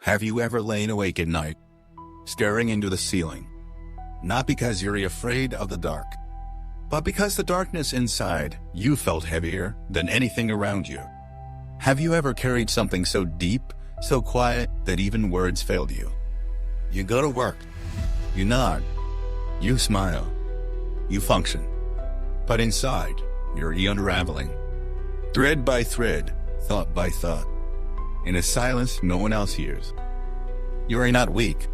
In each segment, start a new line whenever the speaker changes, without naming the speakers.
Have you ever lain awake at night, staring into the ceiling? Not because you're afraid of the dark, but because the darkness inside you felt heavier than anything around you. Have you ever carried something so deep, so quiet, that even words failed you? You go to work, you nod, you smile, you function. But inside, you're unraveling. Thread by thread, thought by thought. In a silence no one else hears. You're not weak.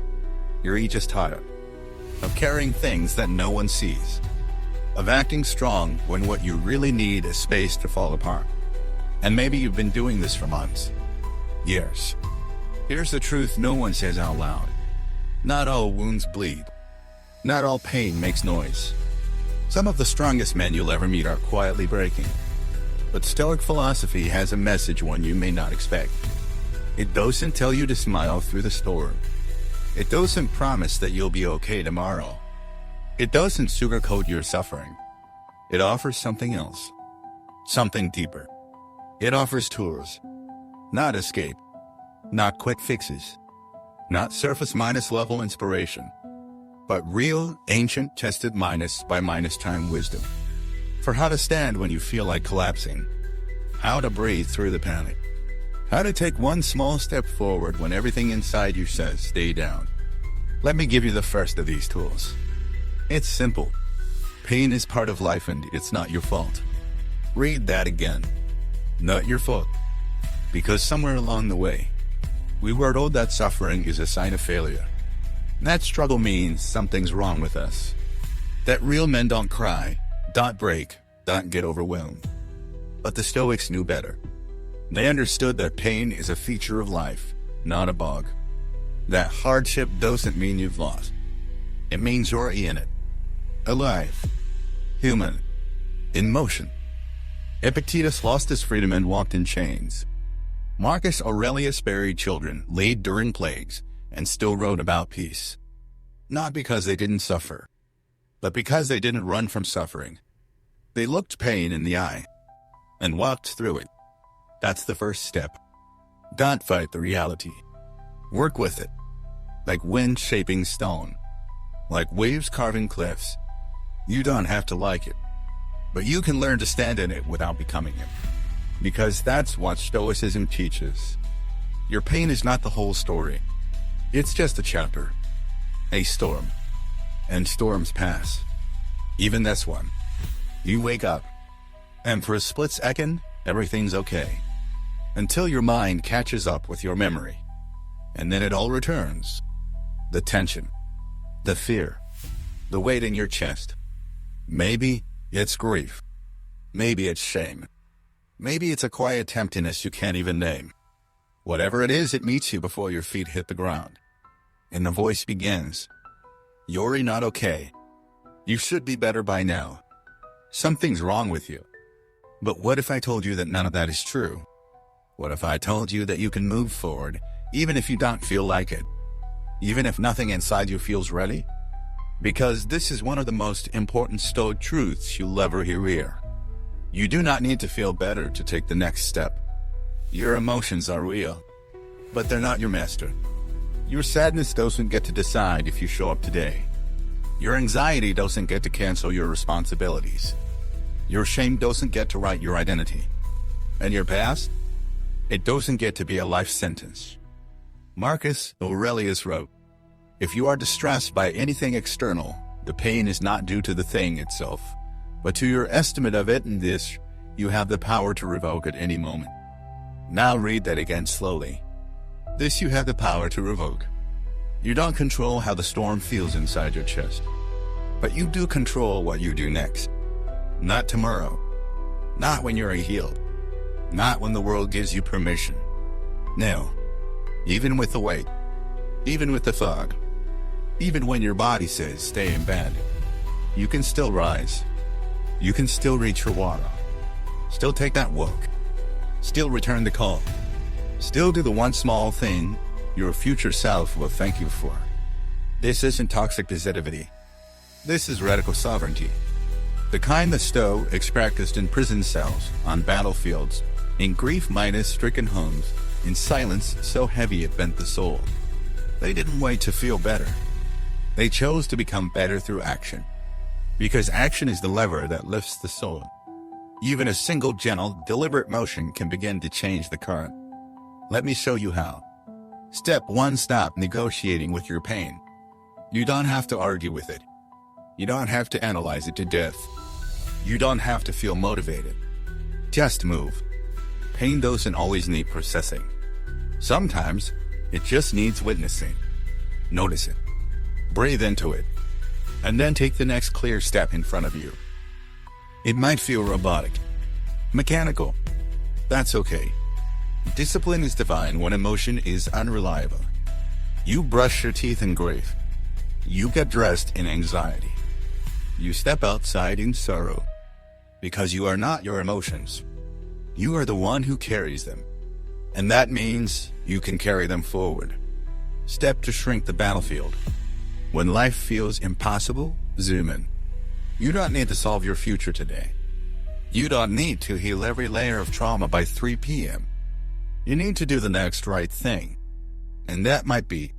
You're just tired. Of carrying things that no one sees. Of acting strong when what you really need is space to fall apart. And maybe you've been doing this for months. Years. Here's the truth no one says out loud. Not all wounds bleed. Not all pain makes noise. Some of the strongest men you'll ever meet are quietly breaking. But Stoic philosophy has a message one you may not expect. It doesn't tell you to smile through the storm. It doesn't promise that you'll be okay tomorrow. It doesn't sugarcoat your suffering. It offers something else. Something deeper. It offers tools. Not escape. Not quick fixes. Not surface minus level inspiration. But real, ancient, tested minus by minus time wisdom. For how to stand when you feel like collapsing. How to breathe through the panic. How to take one small step forward when everything inside you says stay down. Let me give you the first of these tools. It's simple. Pain is part of life and it's not your fault. Read that again. Not your fault. Because somewhere along the way, we were told that suffering is a sign of failure. That struggle means something's wrong with us. That real men don't cry, don't break, don't get overwhelmed. But the Stoics knew better. They understood that pain is a feature of life, not a bug. That hardship doesn't mean you've lost. It means you're in it. Alive. Human. In motion. Epictetus lost his freedom and walked in chains. Marcus Aurelius buried children laid during plagues and still wrote about peace. Not because they didn't suffer, but because they didn't run from suffering. They looked pain in the eye and walked through it. That's the first step. Don't fight the reality. Work with it. Like wind shaping stone. Like waves carving cliffs. You don't have to like it. But you can learn to stand in it without becoming it. Because that's what Stoicism teaches. Your pain is not the whole story. It's just a chapter. A storm. And storms pass. Even this one. You wake up. And for a split second, everything's okay. Until your mind catches up with your memory. And then it all returns. The tension. The fear. The weight in your chest. Maybe it's grief. Maybe it's shame. Maybe it's a quiet emptiness you can't even name. Whatever it is, it meets you before your feet hit the ground. And the voice begins. You're not okay. You should be better by now. Something's wrong with you. But what if I told you that none of that is true? What if I told you that you can move forward, even if you don't feel like it? Even if nothing inside you feels ready? Because this is one of the most important Stoic truths you'll ever hear here. You do not need to feel better to take the next step. Your emotions are real, but they're not your master. Your sadness doesn't get to decide if you show up today. Your anxiety doesn't get to cancel your responsibilities. Your shame doesn't get to write your identity. And your past? It doesn't get to be a life sentence. Marcus Aurelius wrote, if you are distressed by anything external, the pain is not due to the thing itself, but to your estimate of it, and this, you have the power to revoke at any moment. Now read that again slowly. This you have the power to revoke. You don't control how the storm feels inside your chest, but you do control what you do next. Not tomorrow. Not when you're healed. Not when the world gives you permission. No. Even with the weight. Even with the fog. Even when your body says stay in bed. You can still rise. You can still reach for water. Still take that walk. Still return the call. Still do the one small thing your future self will thank you for. This isn't toxic positivity. This is radical sovereignty. The kind the Stoics practiced in prison cells, on battlefields, in grief-stricken homes, in silence so heavy it bent the soul. They didn't wait to feel better. They chose to become better through action. Because action is the lever that lifts the soul. Even a single gentle, deliberate motion can begin to change the current. Let me show you how. Step 1. Stop negotiating with your pain. You don't have to argue with it. You don't have to analyze it to death. You don't have to feel motivated. Just move. Pain doesn't always need processing. Sometimes, it just needs witnessing. Notice it. Breathe into it. And then take the next clear step in front of you. It might feel robotic, mechanical. That's okay. Discipline is divine when emotion is unreliable. You brush your teeth in grief. You get dressed in anxiety. You step outside in sorrow. Because you are not your emotions. You are the one who carries them. And that means you can carry them forward. Step to shrink the battlefield. When life feels impossible, zoom in. You don't need to solve your future today. You don't need to heal every layer of trauma by 3 p.m. You need to do the next right thing. And that might be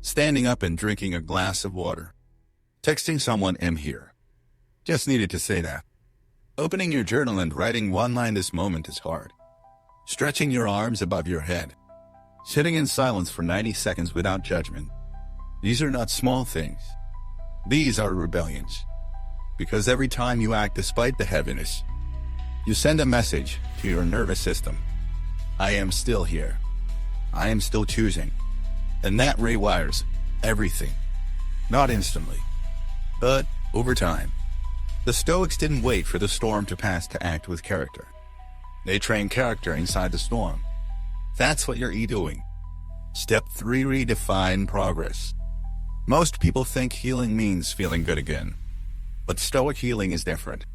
standing up and drinking a glass of water. Texting someone, "I'm here." Just needed to say that. Opening your journal and writing one line, "This moment is hard." Stretching your arms above your head. Sitting in silence for 90 seconds without judgment. These are not small things. These are rebellions. Because every time you act despite the heaviness, you send a message to your nervous system. I am still here. I am still choosing. And that rewires everything. Not instantly, but over time. The Stoics didn't wait for the storm to pass to act with character. They trained character inside the storm. That's what you're doing. Step 3. Redefine progress. Most people think healing means feeling good again. But Stoic healing is different.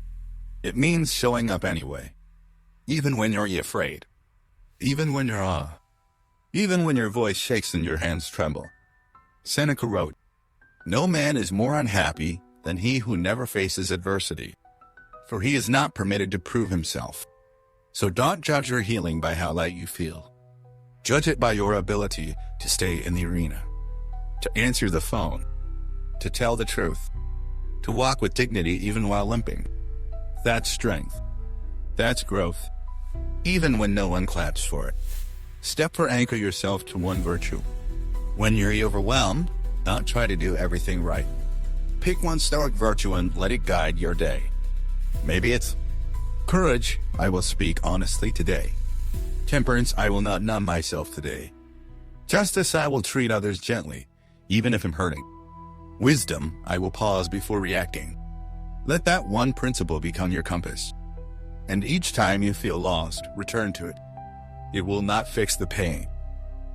It means showing up anyway. Even when you're afraid. Even when you're awe. Even when your voice shakes and your hands tremble. Seneca wrote, "No man is more unhappy than he who never faces adversity. For he is not permitted to prove himself." So don't judge your healing by how light you feel. Judge it by your ability to stay in the arena. To answer the phone. To tell the truth. To walk with dignity even while limping. That's strength. That's growth. Even when no one claps for it. Step 4. Anchor yourself to one virtue. When you're overwhelmed, don't try to do everything right. Pick one Stoic virtue and let it guide your day. Maybe it's courage, I will speak honestly today. Temperance, I will not numb myself today. Justice, I will treat others gently, even if I'm hurting. Wisdom, I will pause before reacting. Let that one principle become your compass. And each time you feel lost, return to it. It will not fix the pain,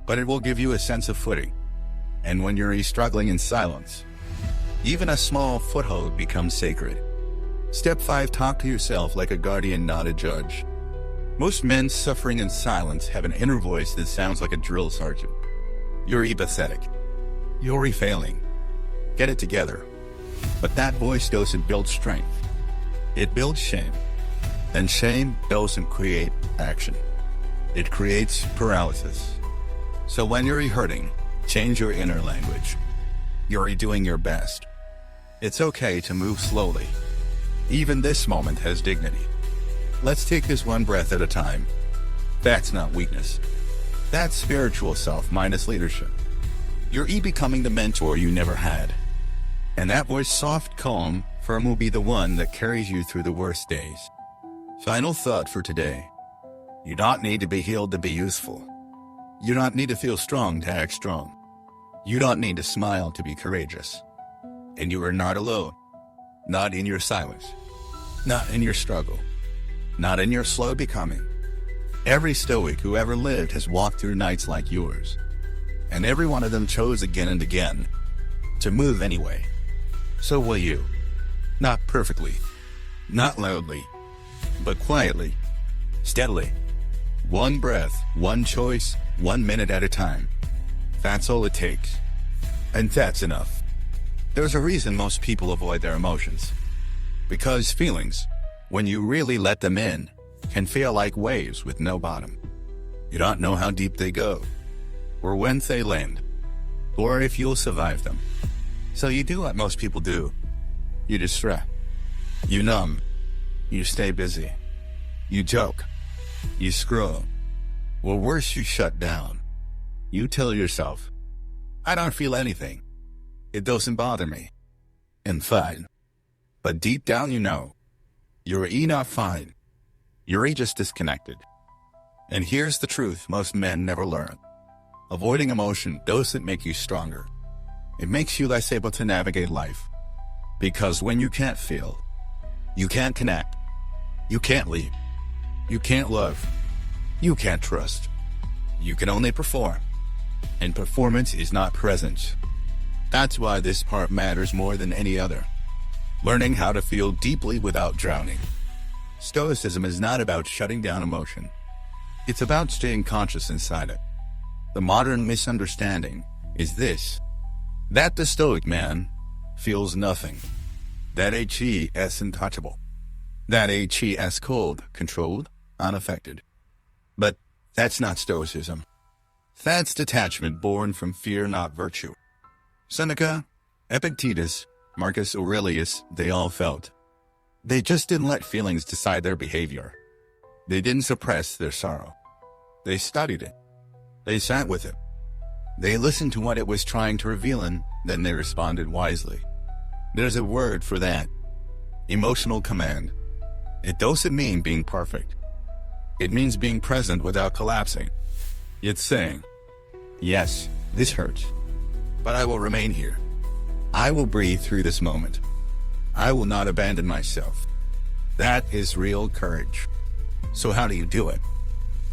but it will give you a sense of footing. And when you're struggling in silence, even a small foothold becomes sacred. Step 5. Talk to yourself like a guardian, not a judge. Most men suffering in silence have an inner voice that sounds like a drill sergeant. You're pathetic. You're failing. Get it together. But that voice doesn't build strength. It builds shame. And shame doesn't create action. It creates paralysis. So when you're hurting, change your inner language. You're doing your best. It's okay to move slowly. Even this moment has dignity. Let's take this one breath at a time. That's not weakness. That's spiritual self minus leadership. You're becoming the mentor you never had. And that voice, soft, calm, firm, will be the one that carries you through the worst days. Final thought for today. You don't need to be healed to be useful. You don't need to feel strong to act strong. You don't need to smile to be courageous. And you are not alone. Not in your silence. Not in your struggle. Not in your slow becoming. Every Stoic who ever lived has walked through nights like yours. And every one of them chose again and again to move anyway. So will you. Not perfectly. Not loudly. But quietly. Steadily. One breath, one choice, 1 minute at a time. That's all it takes. And that's enough. There's a reason most people avoid their emotions. Because feelings, when you really let them in, can feel like waves with no bottom. You don't know how deep they go, or when they land, or if you'll survive them. So you do what most people do. You distract. You numb. You stay busy. You joke. You scroll. Or worse, you shut down. You tell yourself, I don't feel anything. It doesn't bother me. And fine. But deep down you know, you're not fine. You're just disconnected. And here's the truth most men never learn. Avoiding emotion doesn't make you stronger. It makes you less able to navigate life. Because when you can't feel, you can't connect, you can't lead, you can't love, you can't trust. You can only perform. And performance is not presence. That's why this part matters more than any other. Learning how to feel deeply without drowning. Stoicism is not about shutting down emotion. It's about staying conscious inside it. The modern misunderstanding is this: that the Stoic man feels nothing. That he is untouchable. That he is cold, controlled, unaffected. But that's not Stoicism. That's detachment born from fear, not virtue. Seneca, Epictetus, Marcus Aurelius, they all felt. They just didn't let feelings decide their behavior. They didn't suppress their sorrow. They studied it. They sat with it. They listened to what it was trying to reveal, and then they responded wisely. There's a word for that. Emotional command. It doesn't mean being perfect. It means being present without collapsing. It's saying, yes, this hurts, but I will remain here. I will breathe through this moment. I will not abandon myself. That is real courage. So how do you do it?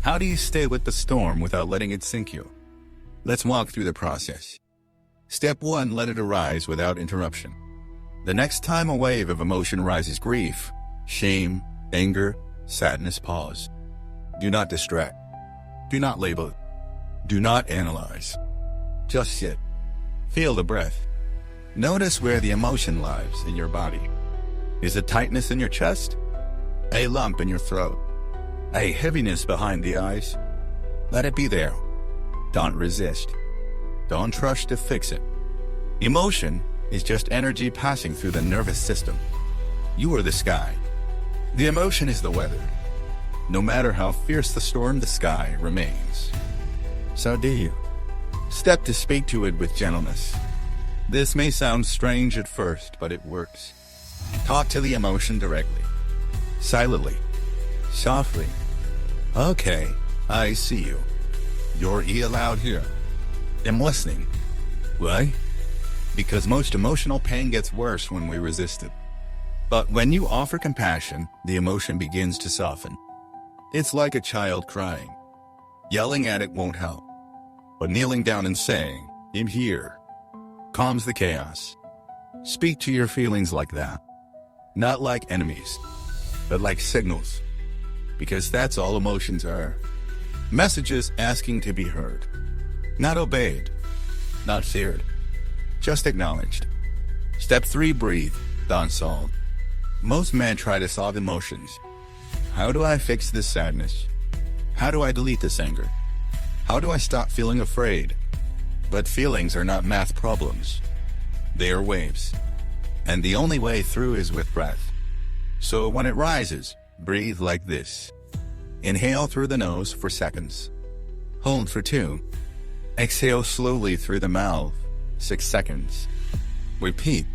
How do you stay with the storm without letting it sink you? Let's walk through the process. Step 1, let it arise without interruption. The next time a wave of emotion rises, grief, shame, anger, sadness, pause. Do not distract. Do not label. Do not analyze. Just sit. Feel the breath. Notice where the emotion lies in your body. Is it tightness in your chest? A lump in your throat? A heaviness behind the eyes? Let it be there. Don't resist. Don't rush to fix it. Emotion is just energy passing through the nervous system. You are the sky. The emotion is the weather. No matter how fierce the storm, the sky remains. So do you. Step to speak to it with gentleness. This may sound strange at first, but it works. Talk to the emotion directly. Silently. Softly. Okay, I see you. You're allowed here. I'm listening. Why? Because most emotional pain gets worse when we resist it. But when you offer compassion, the emotion begins to soften. It's like a child crying. Yelling at it won't help. But kneeling down and saying, I'm here, calms the chaos. Speak to your feelings like that. Not like enemies, but like signals. Because that's all emotions are. Messages asking to be heard. Not obeyed. Not feared. Just acknowledged. Step 3, breathe. Don't solve. Most men try to solve emotions. How do I fix this sadness? How do I delete this anger? How do I stop feeling afraid? But feelings are not math problems. They are waves. And the only way through is with breath. So when it rises, breathe like this. Inhale through the nose for seconds. Hold for 2. Exhale slowly through the mouth, 6 seconds. Repeat.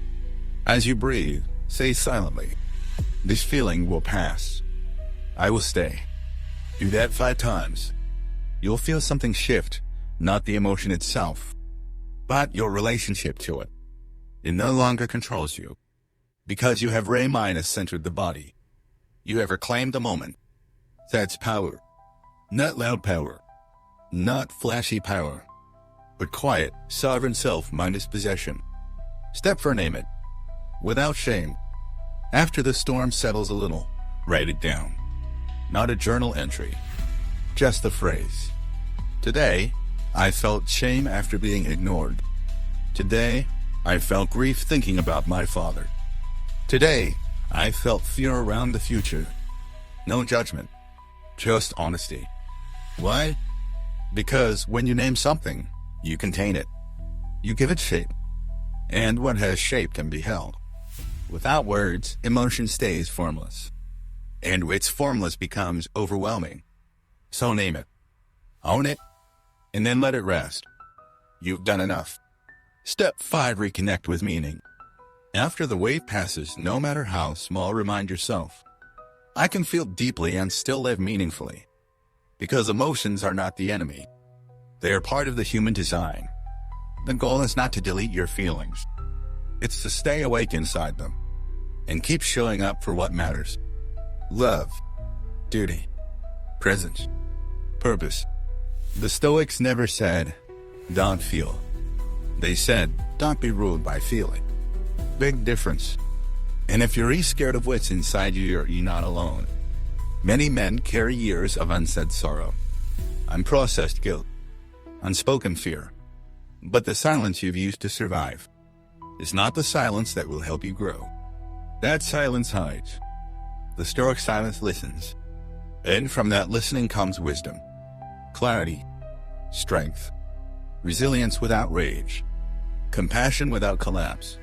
As you breathe, say silently, this feeling will pass. I will stay. Do that 5 times. You'll feel something shift, not the emotion itself, but your relationship to it. It no longer controls you, because you have centered the body. You have reclaimed the moment. That's power. Not loud power. Not flashy power. But quiet, sovereign self minus possession. Step 4, name it. Without shame. After the storm settles a little, write it down. Not a journal entry. Just the phrase. Today, I felt shame after being ignored. Today, I felt grief thinking about my father. Today, I felt fear around the future. No judgment. Just honesty. Why? Because when you name something, you contain it. You give it shape. And what has shape can be held. Without words, emotion stays formless. And its formless becomes overwhelming. So name it. Own it. And then let it rest. You've done enough. Step 5. Reconnect with meaning. After the wave passes, no matter how small, remind yourself, I can feel deeply and still live meaningfully. Because emotions are not the enemy. They are part of the human design. The goal is not to delete your feelings. It's to stay awake inside them and keep showing up for what matters. Love, duty, presence, purpose. The Stoics never said, don't feel. They said, don't be ruled by feeling. Big difference. And if you're scared of what's inside you, you're not alone. Many men carry years of unsaid sorrow, unprocessed guilt, unspoken fear. But the silence you've used to survive is not the silence that will help you grow. That silence hides. The Stoic silence listens. And from that listening comes wisdom, clarity, strength, resilience without rage, compassion without collapse.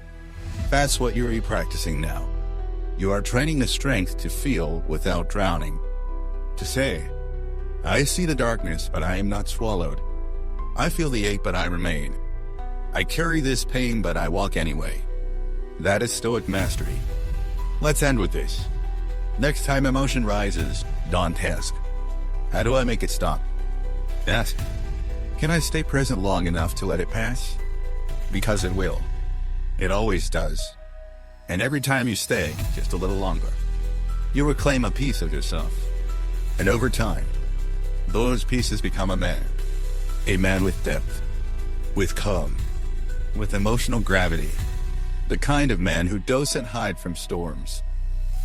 That's what you're practicing now. You are training the strength to feel without drowning. To say, I see the darkness, but I am not swallowed. I feel the ache, but I remain. I carry this pain, but I walk anyway. That is Stoic mastery. Let's end with this. Next time emotion rises, don't ask, how do I make it stop? Ask, can I stay present long enough to let it pass? Because it will. It always does. And every time you stay just a little longer, you reclaim a piece of yourself. And over time, those pieces become a man with depth, with calm, with emotional gravity, the kind of man who doesn't hide from storms,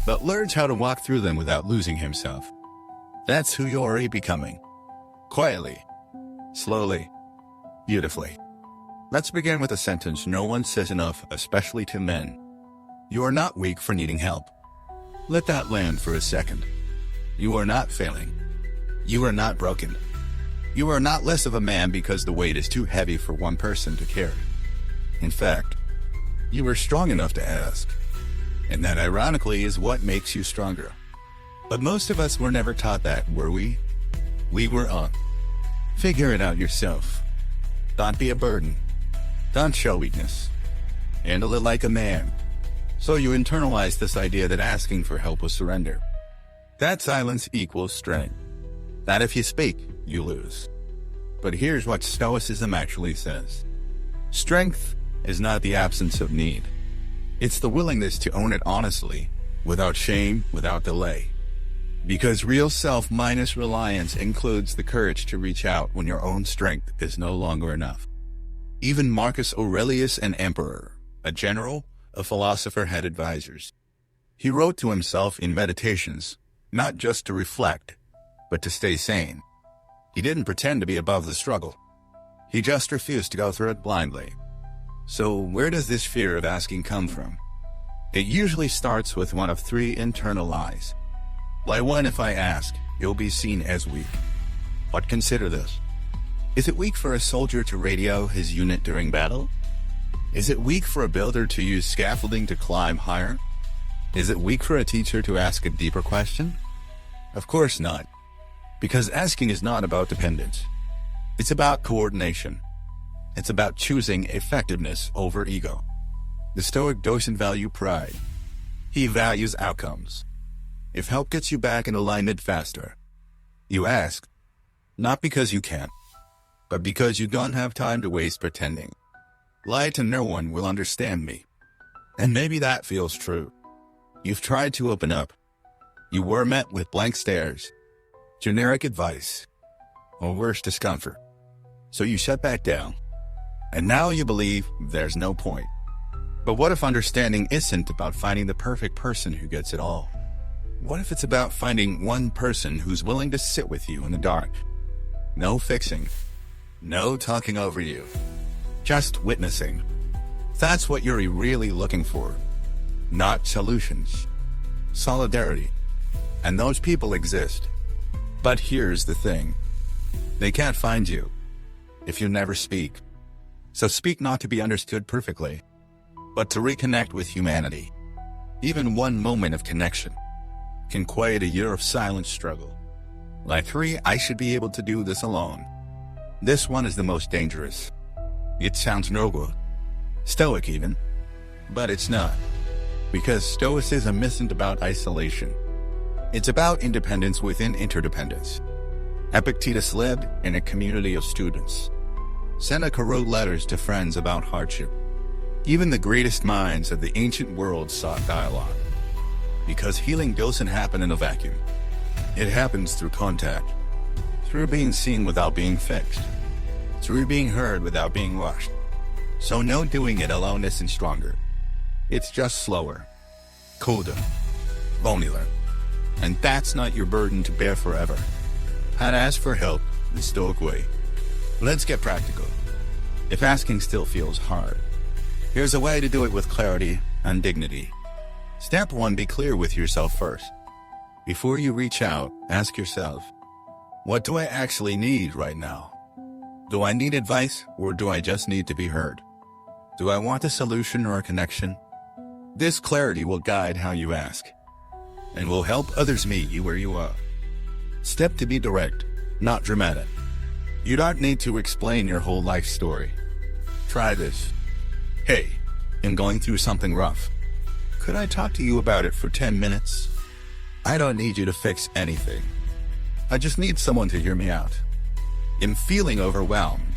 but learns how to walk through them without losing himself. That's who you're becoming. Quietly, slowly, beautifully. Let's begin with a sentence no one says enough, especially to men. You are not weak for needing help. Let that land for a second. You are not failing. You are not broken. You are not less of a man because the weight is too heavy for one person to carry. In fact, you are strong enough to ask. And that ironically is what makes you stronger. But most of us were never taught that, were we? We were on. Figure it out yourself. Don't be a burden. Don't show weakness. Handle it like a man. So you internalize this idea that asking for help was surrender. That silence equals strength. That if you speak, you lose. But here's what Stoicism actually says. Strength is not the absence of need. It's the willingness to own it honestly, without shame, without delay. Because real self minus reliance includes the courage to reach out when your own strength is no longer enough. Even Marcus Aurelius, an emperor, a general, a philosopher, had advisors. He wrote to himself in Meditations, not just to reflect, but to stay sane. He didn't pretend to be above the struggle. He just refused to go through it blindly. So where does this fear of asking come from? It usually starts with one of 3 internal lies. Lie 1, if I ask, you'll be seen as weak. But consider this. Is it weak for a soldier to radio his unit during battle? Is it weak for a builder to use scaffolding to climb higher? Is it weak for a teacher to ask a deeper question? Of course not. Because asking is not about dependence. It's about coordination. It's about choosing effectiveness over ego. The Stoic doesn't value pride. He values outcomes. If help gets you back in alignment faster, you ask, not because you can't, but because you don't have time to waste pretending. Lie to no one will understand me. And maybe that feels true. You've tried to open up. You were met with blank stares, generic advice, or worse, discomfort. So you shut back down. And now you believe there's no point. But what if understanding isn't about finding the perfect person who gets it all? What if it's about finding one person who's willing to sit with you in the dark? No fixing. No talking over you. Just witnessing. That's what you're really looking for. Not solutions. Solidarity. And those people exist. But here's the thing. They can't find you if you never speak. So speak not to be understood perfectly, but to reconnect with humanity. Even one moment of connection can quiet a year of silent struggle. Like 3, I should be able to do this alone. This one is the most dangerous. It sounds noble, stoic even, but it's not. Because Stoicism isn't about isolation. It's about independence within interdependence. Epictetus lived in a community of students. Seneca wrote letters to friends about hardship. Even the greatest minds of the ancient world sought dialogue. Because healing doesn't happen in a vacuum. It happens through contact, through being seen without being fixed, through being heard without being rushed. So no doing it alone isn't stronger. It's just slower, colder, lonelier. And that's not your burden to bear forever. How to ask for help the Stoic way. Let's get practical. If asking still feels hard, here's a way to do it with clarity and dignity. Step 1, be clear with yourself first. Before you reach out, ask yourself, what do I actually need right now? Do I need advice, or do I just need to be heard? Do I want a solution or a connection? This clarity will guide how you ask, and will help others meet you where you are. Step 2, be direct, not dramatic. You don't need to explain your whole life story. Try this. Hey, I'm going through something rough. Could I talk to you about it for 10 minutes? I don't need you to fix anything. I just need someone to hear me out. I'm feeling overwhelmed.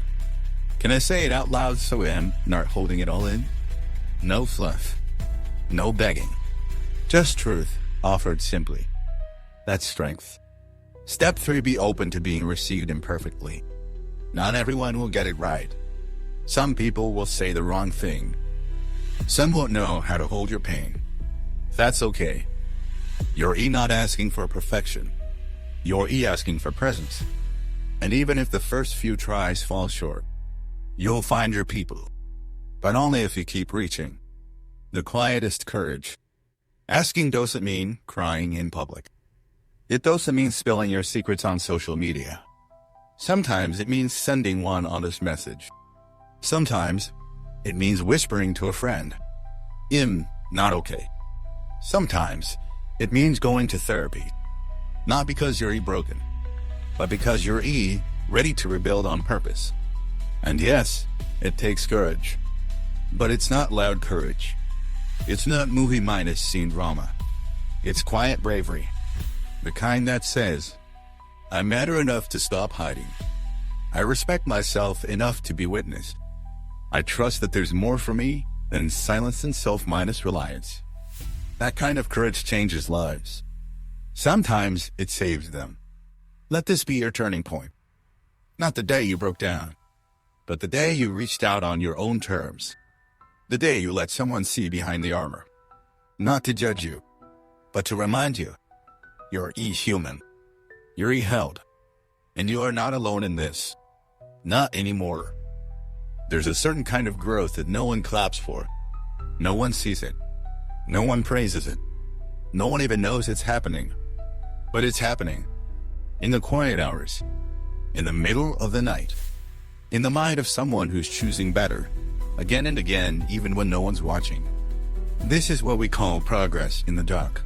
Can I say it out loud so I'm not holding it all in? No fluff. No begging. Just truth, offered simply. That's strength. Step 3, be open to being received imperfectly. Not everyone will get it right. Some people will say the wrong thing. Some won't know how to hold your pain. That's okay. You're not asking for perfection. You're asking for presence. And even if the first few tries fall short, you'll find your people. But only if you keep reaching. The quietest courage. Asking doesn't mean crying in public. It doesn't mean spilling your secrets on social media. Sometimes it means sending one honest message. Sometimes it means whispering to a friend, not okay. Sometimes it means going to therapy. Not because you're broken, but because you're ready to rebuild on purpose. And yes, it takes courage. But it's not loud courage. It's not movie minus scene drama. It's quiet bravery. The kind that says, I matter enough to stop hiding. I respect myself enough to be witnessed. I trust that there's more for me than silence and self-minus reliance. That kind of courage changes lives. Sometimes it saves them. Let this be your turning point. Not the day you broke down, but the day you reached out on your own terms. The day you let someone see behind the armor. Not to judge you, but to remind you, you're human. You're held. And you are not alone in this. Not anymore. There's a certain kind of growth that no one claps for. No one sees it. No one praises it. No one even knows it's happening. But it's happening. In the quiet hours. In the middle of the night. In the mind of someone who's choosing better. Again and again, even when no one's watching. This is what we call progress in the dark.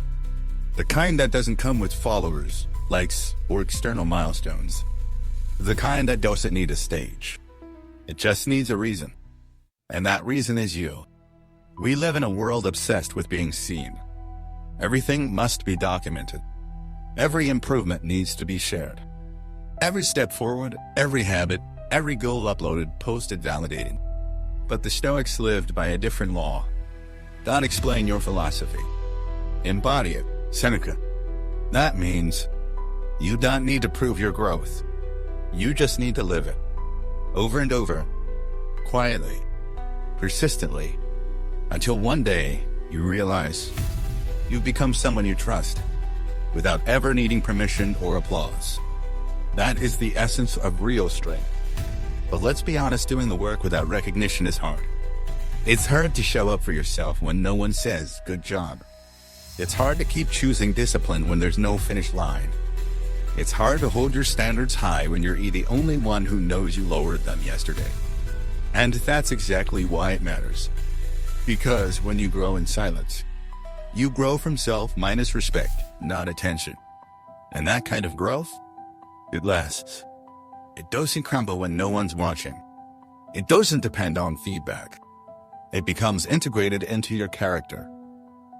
The kind that doesn't come with followers, likes, or external milestones. The kind that doesn't need a stage. It just needs a reason. And that reason is you. We live in a world obsessed with being seen. Everything must be documented. Every improvement needs to be shared. Every step forward, every habit, every goal uploaded, posted, validated. But the Stoics lived by a different law. Don't explain your philosophy. Embody it. Seneca. That means you don't need to prove your growth. You just need to live it. Over and over. Quietly. Persistently. Until one day you realize you've become someone you trust without ever needing permission or applause. That is the essence of real strength. But let's be honest, doing the work without recognition is hard. It's hard to show up for yourself when no one says, good job. It's hard to keep choosing discipline when there's no finish line. It's hard to hold your standards high when you're the only one who knows you lowered them yesterday. And that's exactly why it matters. Because when you grow in silence, you grow from self minus respect, not attention. And that kind of growth, it lasts. It doesn't crumble when no one's watching. It doesn't depend on feedback. It becomes integrated into your character.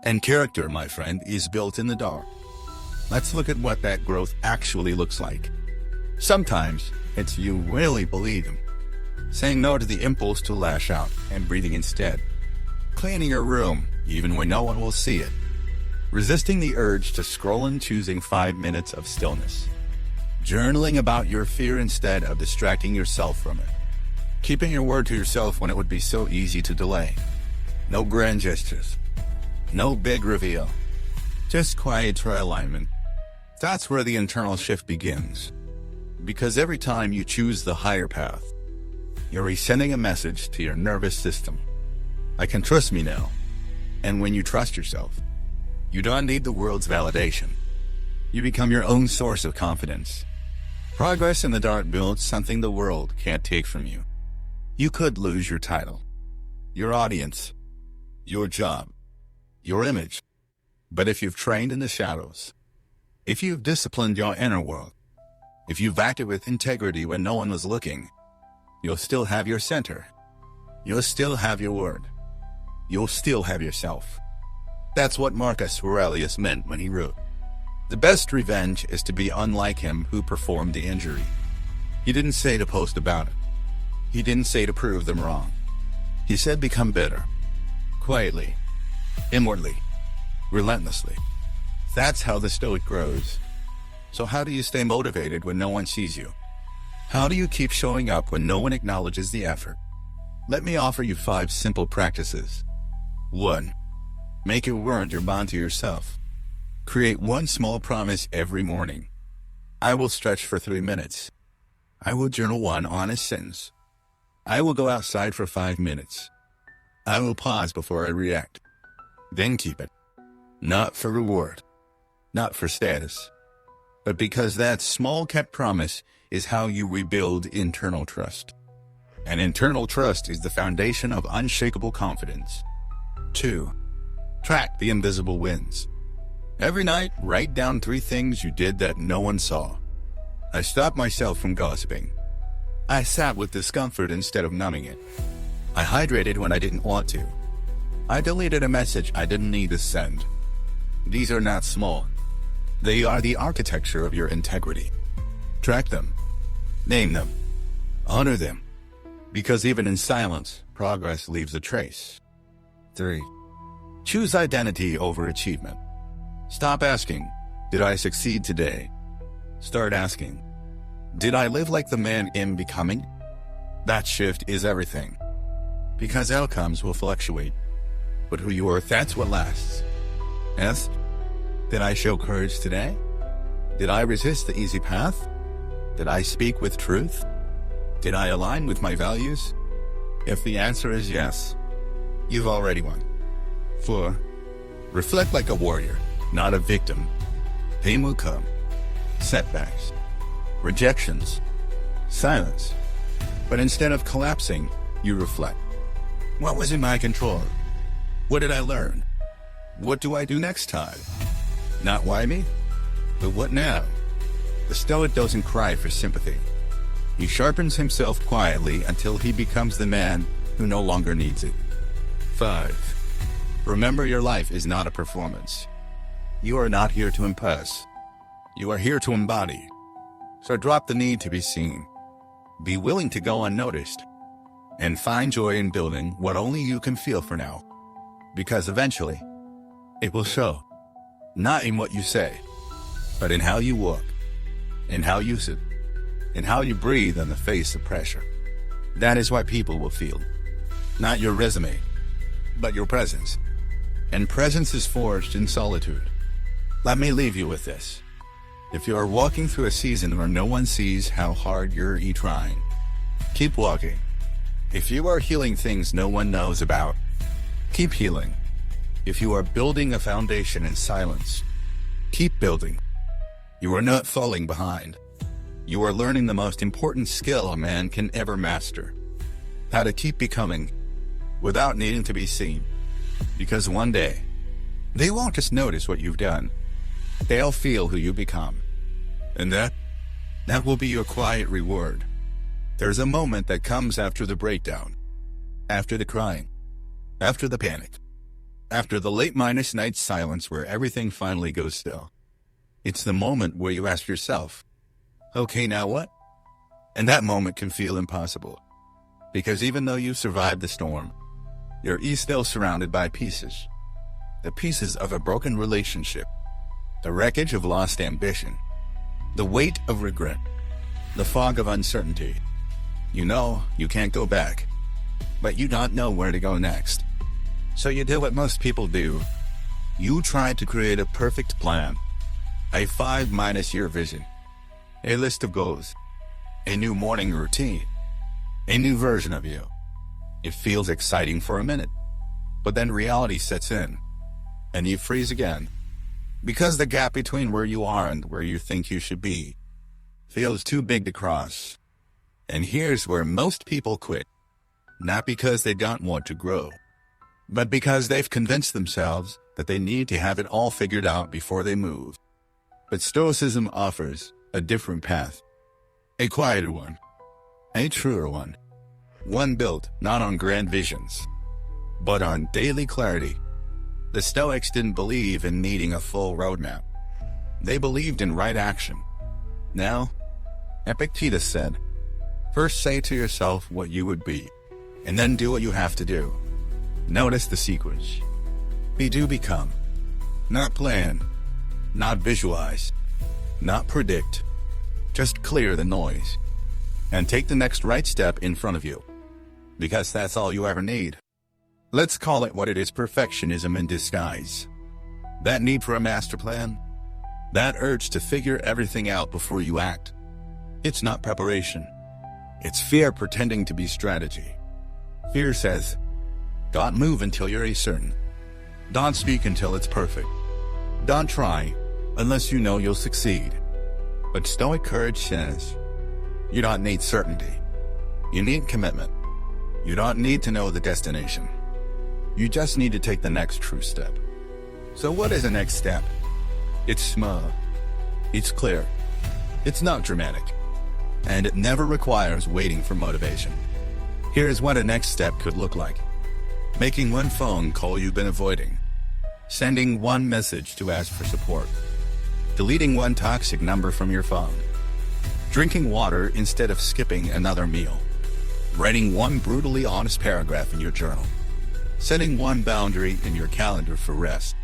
And character, my friend, is built in the dark. Let's look at what that growth actually looks like. Sometimes it's you really believing, saying no to the impulse to lash out and breathing instead. Cleaning your room, even when no one will see it. Resisting the urge to scroll and choosing 5 minutes of stillness. Journaling about your fear instead of distracting yourself from it. Keeping your word to yourself when it would be so easy to delay. No grand gestures. No big reveal. Just quiet realignment. That's where the internal shift begins. Because every time you choose the higher path, you're resending a message to your nervous system. I can trust me now. And when you trust yourself, you don't need the world's validation. You become your own source of confidence. Progress in the dark builds something the world can't take from you. You could lose your title, your audience, your job, your image. But if you've trained in the shadows, if you've disciplined your inner world, if you've acted with integrity when no one was looking, you'll still have your center. You'll still have your word. You'll still have yourself. That's what Marcus Aurelius meant when he wrote, "The best revenge is to be unlike him who performed the injury." He didn't say to post about it. He didn't say to prove them wrong. He said become better. Quietly. Inwardly. Relentlessly. That's how the Stoic grows. So how do you stay motivated when no one sees you? How do you keep showing up when no one acknowledges the effort? Let me offer you 5 simple practices. 1. Make your word your bond to yourself. Create one small promise every morning. I will stretch for 3 minutes. I will journal one honest sentence. I will go outside for 5 minutes. I will pause before I react. Then keep it. Not for reward. Not for status. But because that small kept promise is how you rebuild internal trust. And internal trust is the foundation of unshakable confidence. 2. Track the invisible wins. Every night, write down 3 things you did that no one saw. I stopped myself from gossiping. I sat with discomfort instead of numbing it. I hydrated when I didn't want to. I deleted a message I didn't need to send. These are not small. They are the architecture of your integrity. Track them. Name them. Honor them. Because even in silence, progress leaves a trace. 3. Choose identity over achievement. Stop asking, did I succeed today? Start asking, did I live like the man I'm becoming? That shift is everything. Because outcomes will fluctuate. But who you are, that's what lasts. Yes? Did I show courage today? Did I resist the easy path? Did I speak with truth? Did I align with my values? If the answer is yes, you've already won. 4. Reflect like a warrior, not a victim. Pain will come. Setbacks. Rejections. Silence. But instead of collapsing, you reflect. What was in my control? What did I learn? What do I do next time? Not why me, but what now? The Stoic doesn't cry for sympathy. He sharpens himself quietly until he becomes the man who no longer needs it. 5. Remember, your life is not a performance. You are not here to impress. You are here to embody. So drop the need to be seen. Be willing to go unnoticed. And find joy in building what only you can feel for now. Because eventually, it will show. Not in what you say, but in how you walk, in how you sit, in how you breathe in the face of pressure. That is what people will feel. Not your resume, but your presence. And presence is forged in solitude. Let me leave you with this. If you are walking through a season where no one sees how hard you're trying, keep walking. If you are healing things no one knows about, keep healing. If you are building a foundation in silence, keep building. You are not falling behind. You are learning the most important skill a man can ever master. How to keep becoming without needing to be seen. Because one day, they won't just notice what you've done. They'll feel who you become. And that will be your quiet reward. There's a moment that comes after the breakdown, after the crying, after the panic, after the late-night silence where everything finally goes still. It's the moment where you ask yourself, okay, now what? And that moment can feel impossible. Because even though you survived the storm, you're still surrounded by pieces. The pieces of a broken relationship, the wreckage of lost ambition, the weight of regret, the fog of uncertainty. You know you can't go back, but you don't know where to go next. So you do what most people do. You try to create a perfect plan, a 5-year vision, a list of goals, a new morning routine, a new version of you. It feels exciting for a minute, but then reality sets in, and you freeze again, because the gap between where you are and where you think you should be feels too big to cross. And here's where most people quit, not because they don't want to grow, but because they've convinced themselves that they need to have it all figured out before they move. But Stoicism offers a different path, a quieter one, a truer one built not on grand visions, but on daily clarity. The Stoics didn't believe in needing a full roadmap. They believed in right action. Now, Epictetus said, first say to yourself what you would be, and then do what you have to do. Notice the sequence. Do become. Not plan. Not visualize. Not predict. Just clear the noise. And take the next right step in front of you. Because that's all you ever need. Let's call it what it is: perfectionism in disguise. That need for a master plan. That urge to figure everything out before you act. It's not preparation. It's fear pretending to be strategy. Fear says, don't move until you're certain. Don't speak until it's perfect. Don't try unless you know you'll succeed. But Stoic courage says, you don't need certainty. You need commitment. You don't need to know the destination. You just need to take the next true step. So what is the next step? It's small. It's clear. It's not dramatic. And it never requires waiting for motivation. Here's what a next step could look like. Making one phone call you've been avoiding. Sending one message to ask for support. Deleting one toxic number from your phone. Drinking water instead of skipping another meal. Writing one brutally honest paragraph in your journal. Setting one boundary in your calendar for rest.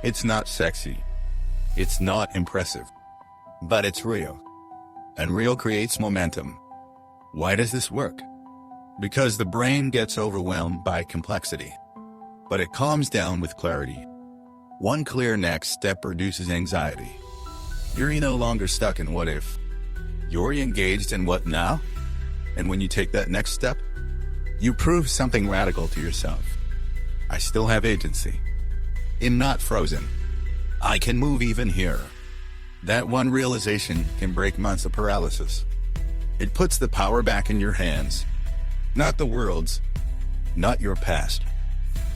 It's not sexy. It's not impressive. But it's real. And real creates momentum. Why does this work? Because the brain gets overwhelmed by complexity. But it calms down with clarity. One clear next step reduces anxiety. You're no longer stuck in what if. You're engaged in what now? And when you take that next step, you prove something radical to yourself. I still have agency. I'm not frozen. I can move even here. That one realization can break months of paralysis. It puts the power back in your hands. Not the world's. Not your past.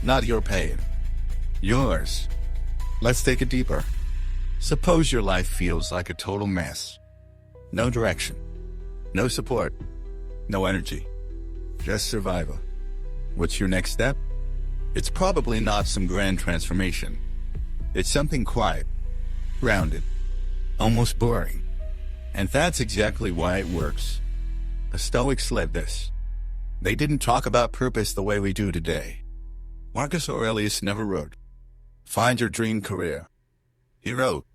Not your pain. Yours. Let's take it deeper. Suppose your life feels like a total mess. No direction. No support. No energy. Just survival. What's your next step? It's probably not some grand transformation. It's something quiet, grounded, almost boring. And that's exactly why it works. The Stoics led this. They didn't talk about purpose the way we do today. Marcus Aurelius never wrote, find your dream career. He wrote,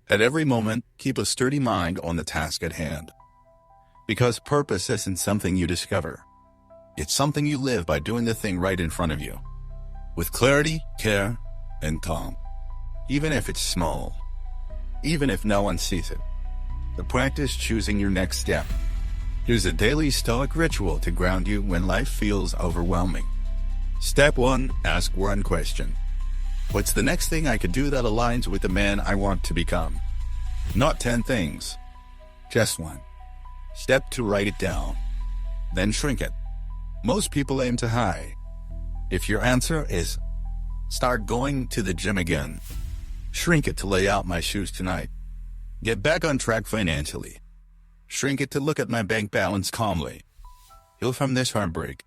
at every moment, keep a sturdy mind on the task at hand. Because purpose isn't something you discover. It's something you live by doing the thing right in front of you. With clarity, care, and calm. Even if it's small. Even if no one sees it. The practice choosing your next step. Here's a daily Stoic ritual to ground you when life feels overwhelming. Step 1. Ask one question. What's the next thing I could do that aligns with the man I want to become? Not 10 things. Just one. Step 2, write it down. Then shrink it. Most people aim to high. If your answer is, start going to the gym again, shrink it to lay out my shoes tonight. Get back on track financially. Shrink it to look at my bank balance calmly. Heal from this heartbreak.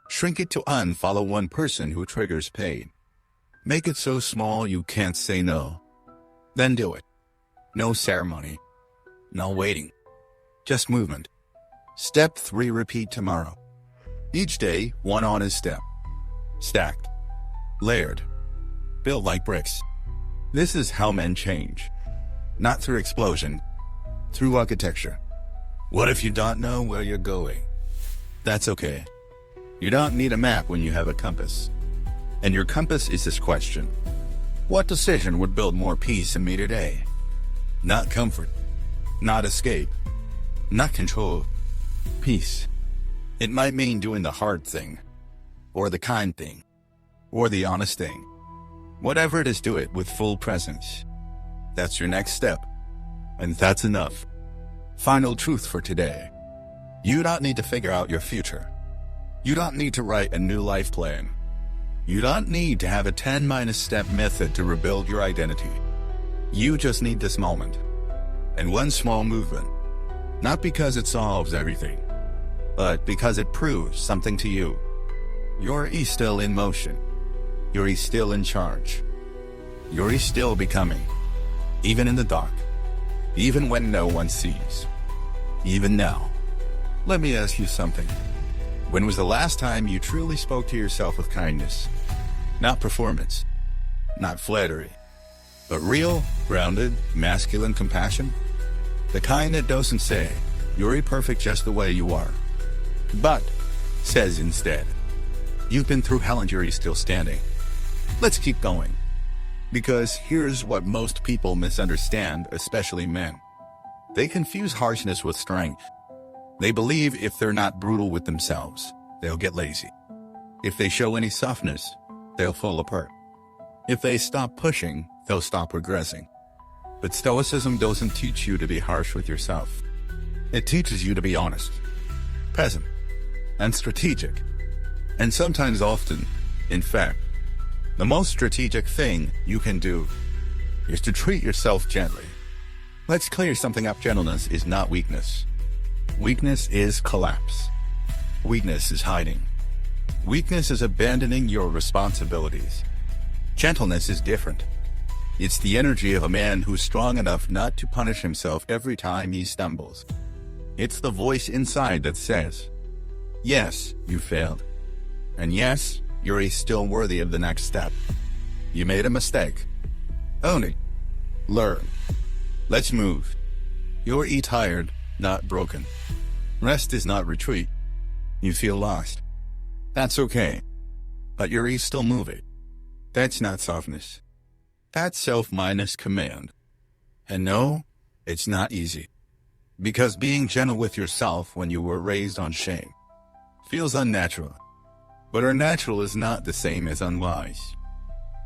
Shrink it to unfollow one person who triggers pain. Make it so small you can't say no. Then do it. No ceremony. No waiting. Just movement. Step 3, repeat tomorrow. Each day, one honest step. Stacked. Layered. Built like bricks. This is how men change. Not through explosion. Through architecture. What if you don't know where you're going? That's okay. You don't need a map when you have a compass. And your compass is this question. What decision would build more peace in me today? Not comfort. Not escape. Not control. Peace. It might mean doing the hard thing. Or the kind thing. Or the honest thing. Whatever it is, do it with full presence. That's your next step. And that's enough. Final truth for today. You don't need to figure out your future. You don't need to write a new life plan. You don't need to have a 10-step method to rebuild your identity. You just need this moment. And one small movement. Not because it solves everything, but because it proves something to you. You're still in motion. You're still in charge. You're still becoming. Even in the dark. Even when no one sees. Even now. Let me ask you something. When was the last time you truly spoke to yourself with kindness? Not performance. Not flattery. But real, grounded, masculine compassion? The kind that doesn't say, you're perfect just the way you are. But says instead, you've been through hell and you're still standing. Let's keep going. Because here's what most people misunderstand, especially men. They confuse harshness with strength. They believe if they're not brutal with themselves, they'll get lazy. If they show any softness, they'll fall apart. If they stop pushing, they'll stop progressing. But Stoicism doesn't teach you to be harsh with yourself. It teaches you to be honest, present, and strategic. And sometimes often, in fact, the most strategic thing you can do is to treat yourself gently. Let's clear something up. Gentleness is not weakness. Weakness is collapse. Weakness is hiding. Weakness is abandoning your responsibilities. Gentleness is different. It's the energy of a man who's strong enough not to punish himself every time he stumbles. It's the voice inside that says, yes, you failed. And yes, you're still worthy of the next step. You made a mistake. Own it. Learn. Let's move. You're tired, not broken. Rest is not retreat. You feel lost. That's okay. But you're still moving. That's not softness. That's self-minus command. And no, it's not easy. Because being gentle with yourself when you were raised on shame feels unnatural. But unnatural is not the same as unwise.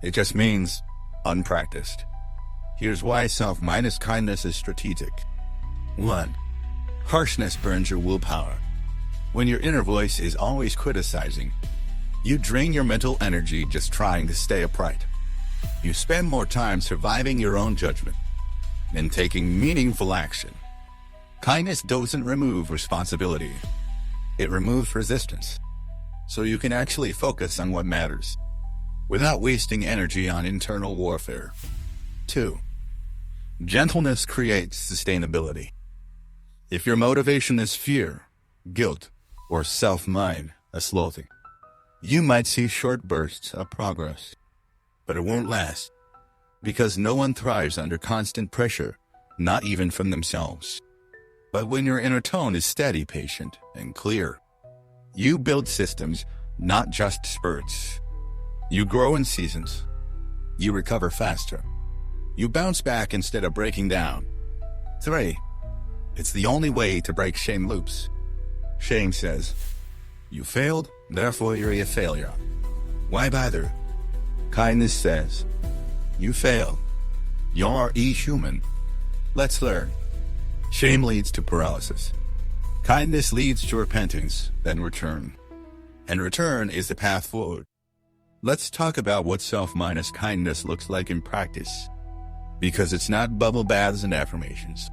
It just means unpracticed. Here's why self-minus kindness is strategic. 1. Harshness burns your willpower. When your inner voice is always criticizing, you drain your mental energy just trying to stay upright. You spend more time surviving your own judgment than taking meaningful action. Kindness doesn't remove responsibility. It removes resistance. So you can actually focus on what matters, without wasting energy on internal warfare. 2. Gentleness creates sustainability. If your motivation is fear, guilt, or self-loathing, you might see short bursts of progress, but it won't last, because no one thrives under constant pressure, not even from themselves. But when your inner tone is steady, patient, and clear, you build systems, not just spurts. You grow in seasons. You recover faster. You bounce back instead of breaking down. 3. It's the only way to break shame loops. Shame says, you failed, therefore you're a failure. Why bother? Kindness says, you failed. You're human. Let's learn. Shame leads to paralysis. Kindness leads to repentance, then return. And return is the path forward. Let's talk about what self-minus kindness looks like in practice. Because it's not bubble baths and affirmations.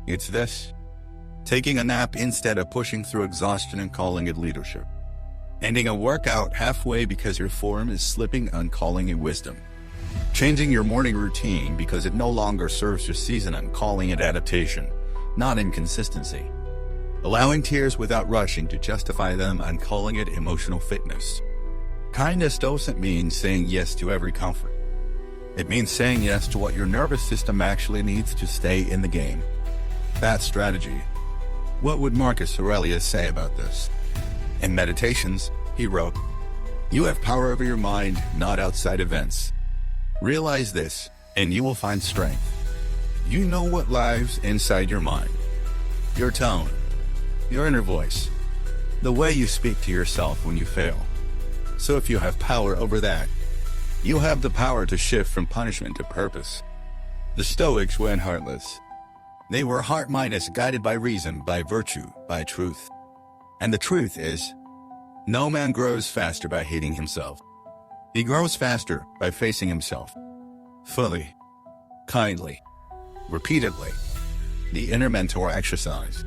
It's this. Taking a nap instead of pushing through exhaustion and calling it leadership. Ending a workout halfway because your form is slipping and calling it wisdom. Changing your morning routine because it no longer serves your season and calling it adaptation, not inconsistency. Allowing tears without rushing to justify them and calling it emotional fitness. Kindness doesn't mean saying yes to every comfort. It means saying yes to what your nervous system actually needs to stay in the game. That's strategy. What would Marcus Aurelius say about this? In Meditations, he wrote, "You have power over your mind, not outside events. Realize this, and you will find strength. You know what lives inside your mind. Your tone, your inner voice, the way you speak to yourself when you fail. So if you have power over that, you have the power to shift from punishment to purpose." The Stoics went heartless. They were heart-minus, guided by reason, by virtue, by truth. And the truth is, no man grows faster by hating himself. He grows faster by facing himself. Fully, kindly, repeatedly. The inner mentor exercise.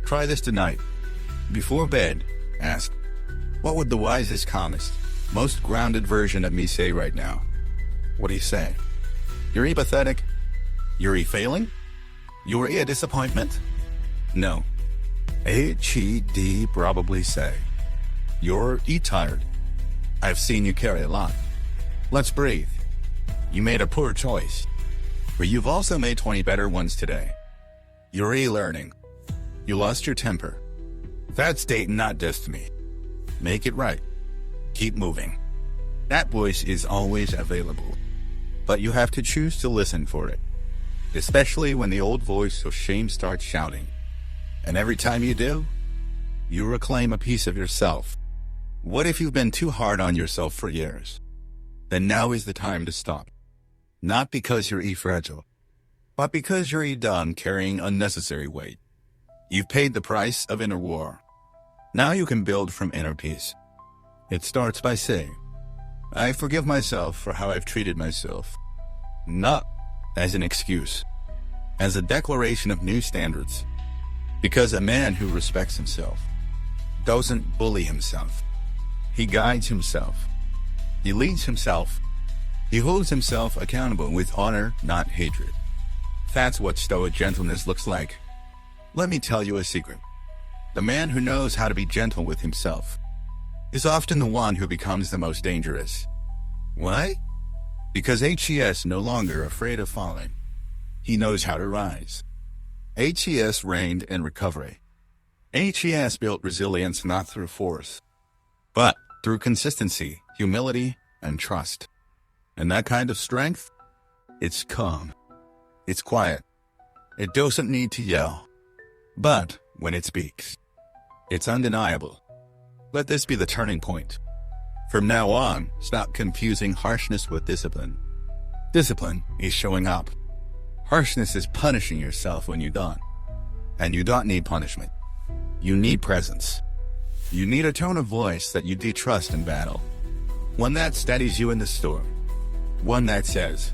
Try this tonight. Before bed, ask, what would the wisest, calmest, most grounded version of me say right now? What do you say? You're pathetic? You're failing? You're a disappointment? No. He'd probably say, you're tired. I've seen you carry a lot. Let's breathe. You made a poor choice, but you've also made 20 better ones today. You're learning. You lost your temper. That's date, not destiny. Make it right. Keep moving. That voice is always available, but you have to choose to listen for it, especially when the old voice of shame starts shouting. And every time you do, you reclaim a piece of yourself. What if you've been too hard on yourself for years? Then now is the time to stop. Not because you're fragile, but because you're done carrying unnecessary weight. You've paid the price of inner war. Now you can build from inner peace. It starts by saying, I forgive myself for how I've treated myself. Not as an excuse, as a declaration of new standards. Because a man who respects himself doesn't bully himself. He guides himself. He leads himself. He holds himself accountable with honor, not hatred. That's what Stoic gentleness looks like. Let me tell you a secret. The man who knows how to be gentle with himself is often the one who becomes the most dangerous. Why? Because HES no longer afraid of falling. He knows how to rise. HES reigned in recovery. HES built resilience not through force, but through consistency, humility, and trust. And that kind of strength, it's calm. It's quiet. It doesn't need to yell. But when it speaks, it's undeniable. Let this be the turning point. From now on, stop confusing harshness with discipline. Discipline is showing up. Harshness is punishing yourself when you're done. And you don't need punishment. You need presence. You need a tone of voice that you trust in battle. One that steadies you in the storm. One that says,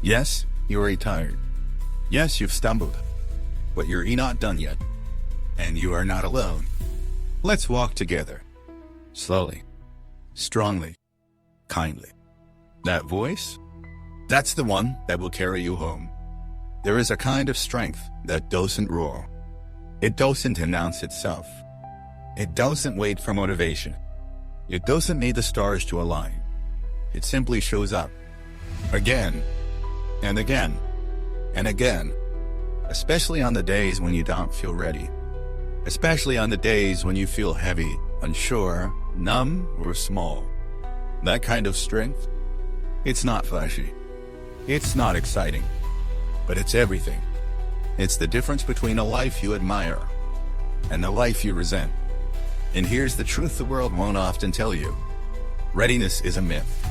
yes, you're tired. Yes, you've stumbled. But you're not done yet. And you are not alone. Let's walk together. Slowly. Strongly. Kindly. That voice? That's the one that will carry you home. There is a kind of strength that doesn't roar. It doesn't announce itself. It doesn't wait for motivation. It doesn't need the stars to align. It simply shows up. Again, and again, and again. Especially on the days when you don't feel ready. Especially on the days when you feel heavy, unsure, numb, or small. That kind of strength, it's not flashy. It's not exciting. But it's everything. It's the difference between a life you admire and a life you resent. And here's the truth the world won't often tell you. Readiness is a myth.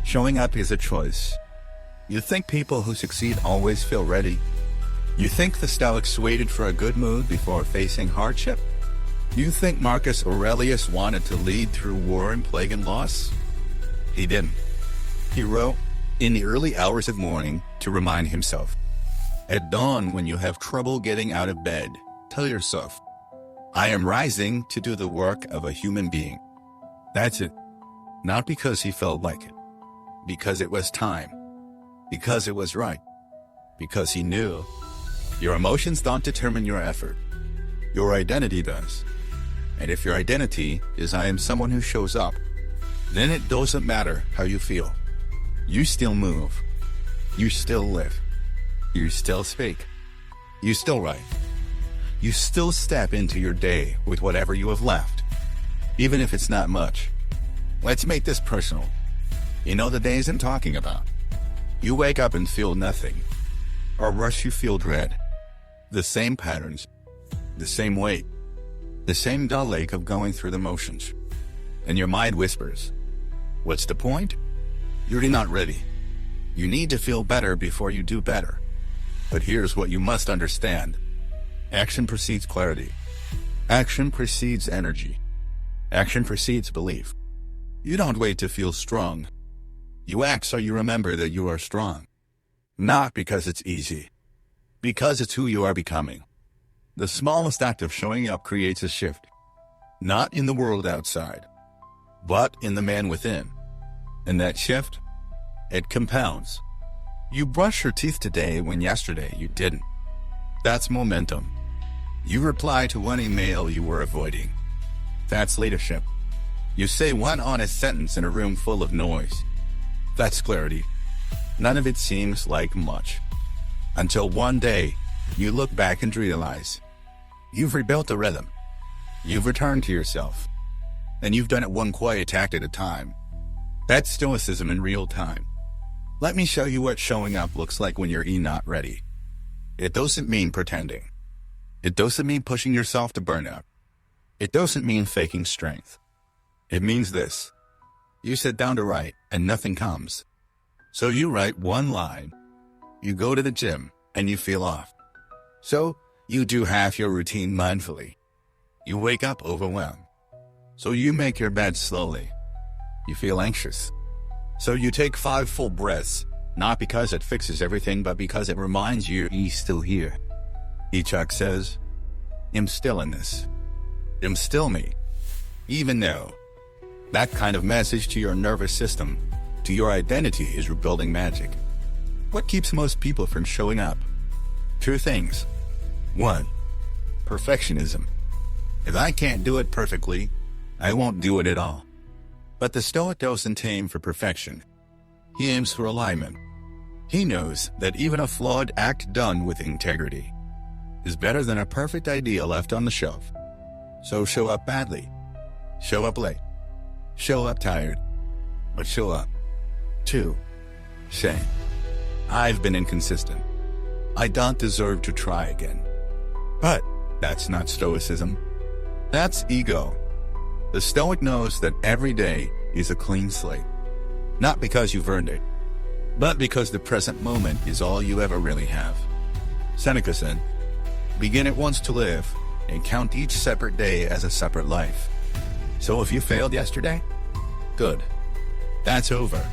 Showing up is a choice. You think people who succeed always feel ready? You think the Stoics waited for a good mood before facing hardship? You think Marcus Aurelius wanted to lead through war and plague and loss? He didn't. He wrote in the early hours of morning to remind himself. At dawn, when you have trouble getting out of bed, tell yourself, I am rising to do the work of a human being. That's it. Not because he felt like it. Because it was time. Because it was right. Because he knew. Your emotions don't determine your effort. Your identity does. And if your identity is I am someone who shows up, then it doesn't matter how you feel. You still move. You still live. You still speak. You still write. You still step into your day with whatever you have left, even if it's not much. Let's make this personal. You know the days I'm talking about. You wake up and feel nothing, or rush you feel dread. The same patterns, the same weight, the same dull ache of going through the motions. And your mind whispers, what's the point? You're not ready. You need to feel better before you do better. But here's what you must understand. Action precedes clarity. Action precedes energy. Action precedes belief. You don't wait to feel strong. You act so you remember that you are strong. Not because it's easy. Because it's who you are becoming. The smallest act of showing up creates a shift. Not in the world outside, but in the man within. And that shift, it compounds. You brush your teeth today when yesterday you didn't. That's momentum. You reply to one email you were avoiding. That's leadership. You say one honest sentence in a room full of noise. That's clarity. None of it seems like much. Until one day, you look back and realize you've rebuilt the rhythm. You've returned to yourself. And you've done it one quiet act at a time. That's stoicism in real time. Let me show you what showing up looks like when you're not ready. It doesn't mean pretending. It doesn't mean pushing yourself to burnout. It doesn't mean faking strength. It means this. You sit down to write and nothing comes. So you write one line. You go to the gym and you feel off. So you do half your routine mindfully. You wake up overwhelmed. So you make your bed slowly. You feel anxious. So you take 5 full breaths, not because it fixes everything, but because it reminds you you're still here. Ichak says, I'm still in this. I'm still me. Even though that kind of message to your nervous system, to your identity, is rebuilding magic. What keeps most people from showing up? 2 things. 1, perfectionism. If I can't do it perfectly, I won't do it at all. But the Stoic doesn't aim for perfection. He aims for alignment. He knows that even a flawed act done with integrity is better than a perfect idea left on the shelf. So show up badly. Show up late. Show up tired. But show up. 2, shame. I've been inconsistent. I don't deserve to try again. But that's not Stoicism. That's ego. The Stoic knows that every day is a clean slate. Not because you've earned it, but because the present moment is all you ever really have. Seneca said, begin at once to live and count each separate day as a separate life. So if you failed yesterday, good. That's over.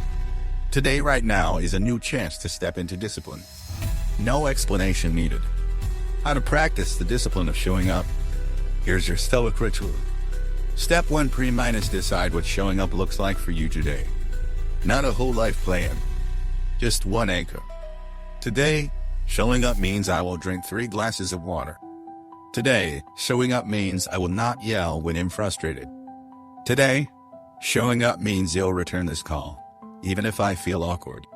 Today, right now, is a new chance to step into discipline. No explanation needed. How to practice the discipline of showing up. Here's your Stoic ritual. Step 1, decide what showing up looks like for you today. Not a whole life plan. Just one anchor. Today, showing up means I will drink 3 glasses of water. Today, showing up means I will not yell when I'm frustrated. Today, showing up means you'll return this call, even if I feel awkward.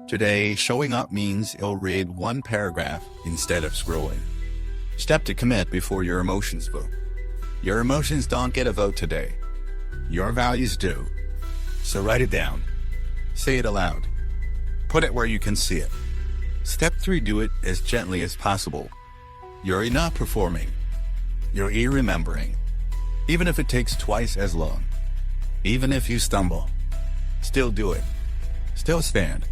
Today, showing up means you'll read 1 paragraph instead of scrolling. Step to commit before your emotions vote. Your emotions don't get a vote today. Your values do. So write it down. Say it aloud. Put it where you can see it. Step 3, do it as gently as possible. You're not performing. You're remembering. Even if it takes twice as long. Even if you stumble. Still do it. Still stand.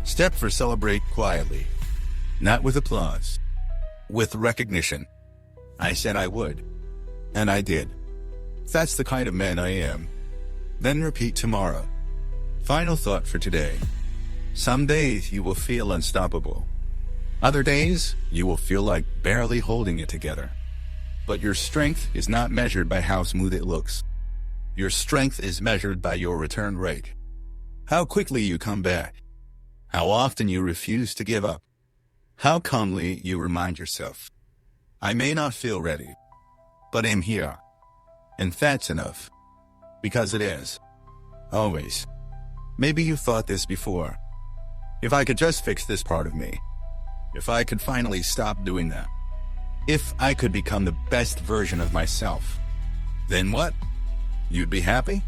Step 4, celebrate quietly. Not with applause. with recognition. I said I would. And I did. That's the kind of man I am. Then repeat tomorrow. Final thought for today. Some days you will feel unstoppable. Other days you will feel like barely holding it together. But your strength is not measured by how smooth it looks. Your strength is measured by your return rate. How quickly you come back. How often you refuse to give up. How calmly you remind yourself, I may not feel ready, but I'm here. And that's enough. Because it is. Always. Maybe you thought this before. If I could just fix this part of me. If I could finally stop doing that. If I could become the best version of myself. Then what? You'd be happy?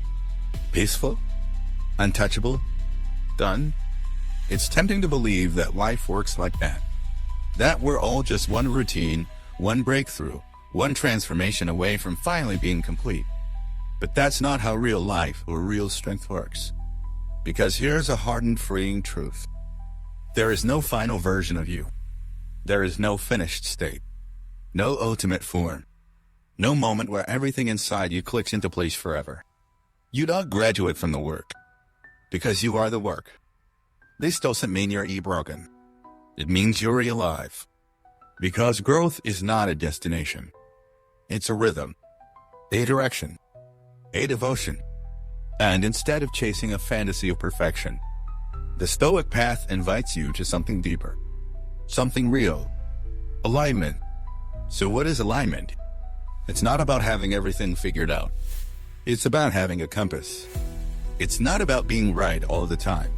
Peaceful? Untouchable? Done? It's tempting to believe that life works like that. That we're all just one routine, one breakthrough, one transformation away from finally being complete. But that's not how real life or real strength works. Because here's a hard and freeing truth. There is no final version of you. There is no finished state. No ultimate form. No moment where everything inside you clicks into place forever. You don't graduate from the work. Because you are the work. This doesn't mean you're broken. It means you're alive. Because growth is not a destination. It's a rhythm. A direction. A devotion. And instead of chasing a fantasy of perfection, the Stoic path invites you to something deeper. Something real. Alignment. So what is alignment? It's not about having everything figured out. It's about having a compass. It's not about being right all the time.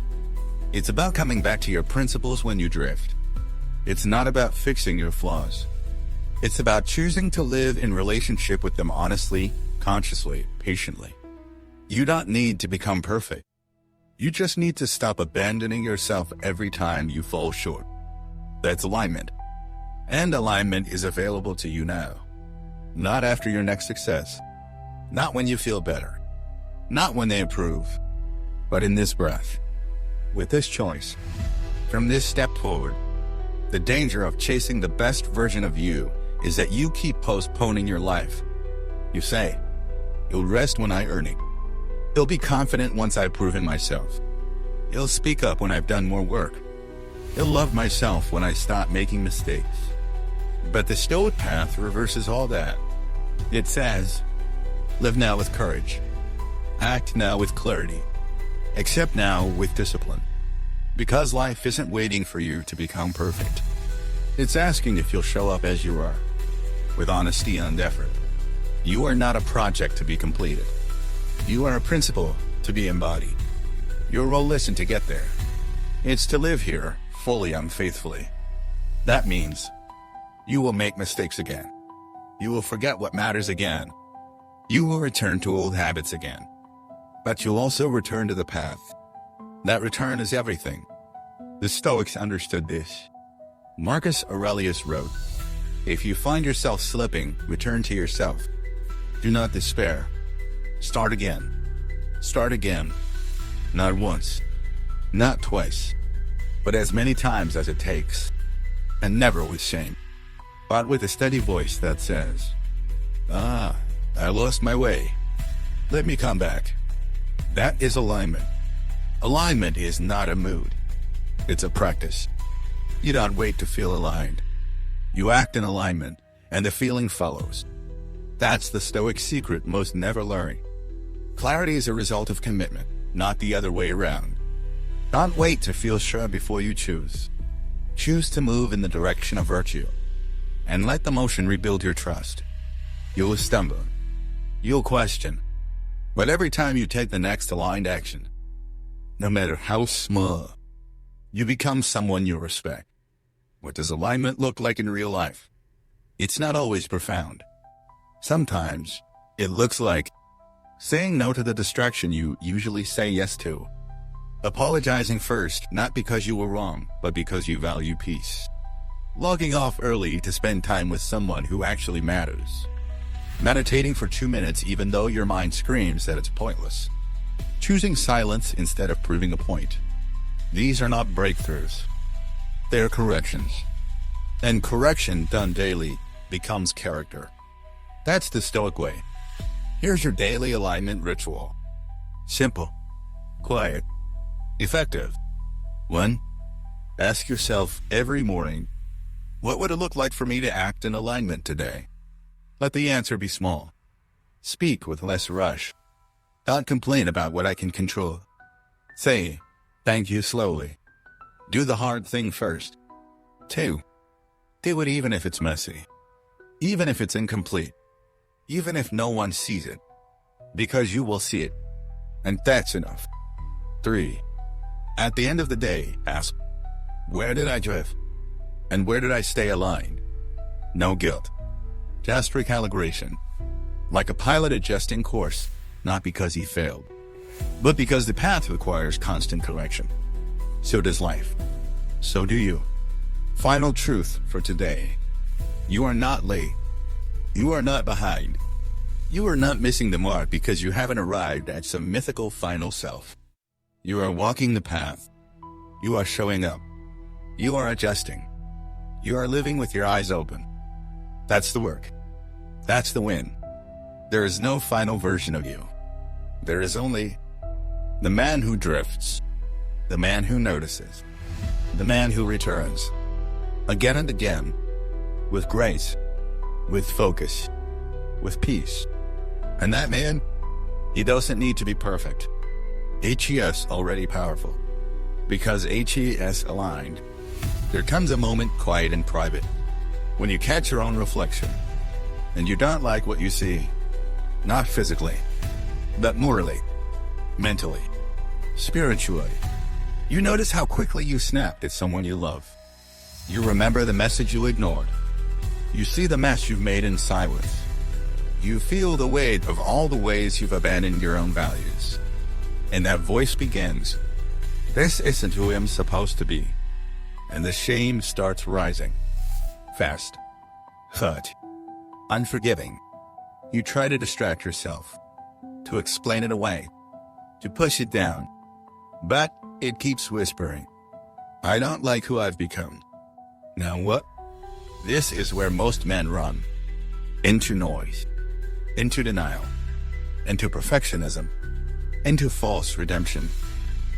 It's about coming back to your principles when you drift. It's not about fixing your flaws. It's about choosing to live in relationship with them honestly, consciously, patiently. You don't need to become perfect. You just need to stop abandoning yourself every time you fall short. That's alignment. And alignment is available to you now. Not after your next success. Not when you feel better. Not when they improve. But in this breath. With this choice. From this step forward. The danger of chasing the best version of you is that you keep postponing your life. You say, you'll rest when I earn it. You'll be confident once I've proven myself. You'll speak up when I've done more work. You'll love myself when I stop making mistakes. But the Stoic path reverses all that. It says, live now with courage. Act now with clarity. Accept now with discipline. Because life isn't waiting for you to become perfect. It's asking if you'll show up as you are, with honesty and effort. You are not a project to be completed. You are a principle to be embodied. Your role isn't to get there. It's to live here fully and faithfully. That means you will make mistakes again. You will forget what matters again. You will return to old habits again. But you'll also return to the path. That return is everything. The Stoics understood this. Marcus Aurelius wrote, if you find yourself slipping, return to yourself. Do not despair. Start again. Start again. Not once. Not twice. But as many times as it takes. And never with shame. But with a steady voice that says, I lost my way. Let me come back. That is alignment. Alignment is not a mood. It's a practice. You don't wait to feel aligned. You act in alignment, and the feeling follows. That's the Stoic secret most never learn. Clarity is a result of commitment, not the other way around. Don't wait to feel sure before you choose. Choose to move in the direction of virtue. And let the motion rebuild your trust. You'll stumble. You'll question. But every time you take the next aligned action, no matter how small, you become someone you respect. What does alignment look like in real life? It's not always profound. Sometimes, it looks like saying no to the distraction you usually say yes to. Apologizing first, not because you were wrong, but because you value peace. Logging off early to spend time with someone who actually matters. Meditating for 2 minutes even though your mind screams that it's pointless. Choosing silence instead of proving a point. These are not breakthroughs. They're corrections. And correction done daily becomes character. That's the Stoic way. Here's your daily alignment ritual. Simple, quiet, effective. 1. Ask yourself every morning, what would it look like for me to act in alignment today? Let the answer be small. Speak with less rush. Don't complain about what I can control. Say, thank you slowly. Do the hard thing first. 2. Do it even if it's messy. Even if it's incomplete. Even if no one sees it. Because you will see it. And that's enough. 3. At the end of the day, ask, where did I drift? And where did I stay aligned? No guilt. Just recalibration. Like a pilot adjusting course, not because he failed, but because the path requires constant correction. So does life. So do you. Final truth for today. You are not late. You are not behind. You are not missing the mark because you haven't arrived at some mythical final self. You are walking the path. You are showing up. You are adjusting. You are living with your eyes open. That's the work. That's the win. There is no final version of you. There is only the man who drifts, the man who notices, the man who returns, again and again, with grace, with focus, with peace. And that man, he doesn't need to be perfect. HES already powerful. Because HES aligned, there comes a moment quiet and private, when you catch your own reflection, and you don't like what you see, not physically, but morally, mentally, spiritually. You notice how quickly you snapped at someone you love. You remember the message you ignored. You see the mess you've made in silence. You feel the weight of all the ways you've abandoned your own values. And that voice begins, this isn't who I'm supposed to be. And the shame starts rising. Fast. Hurt. Unforgiving. You try to distract yourself. To explain it away. To push it down. But it keeps whispering. I don't like who I've become. Now what? This is where most men run. Into noise. Into denial. Into perfectionism. Into false redemption.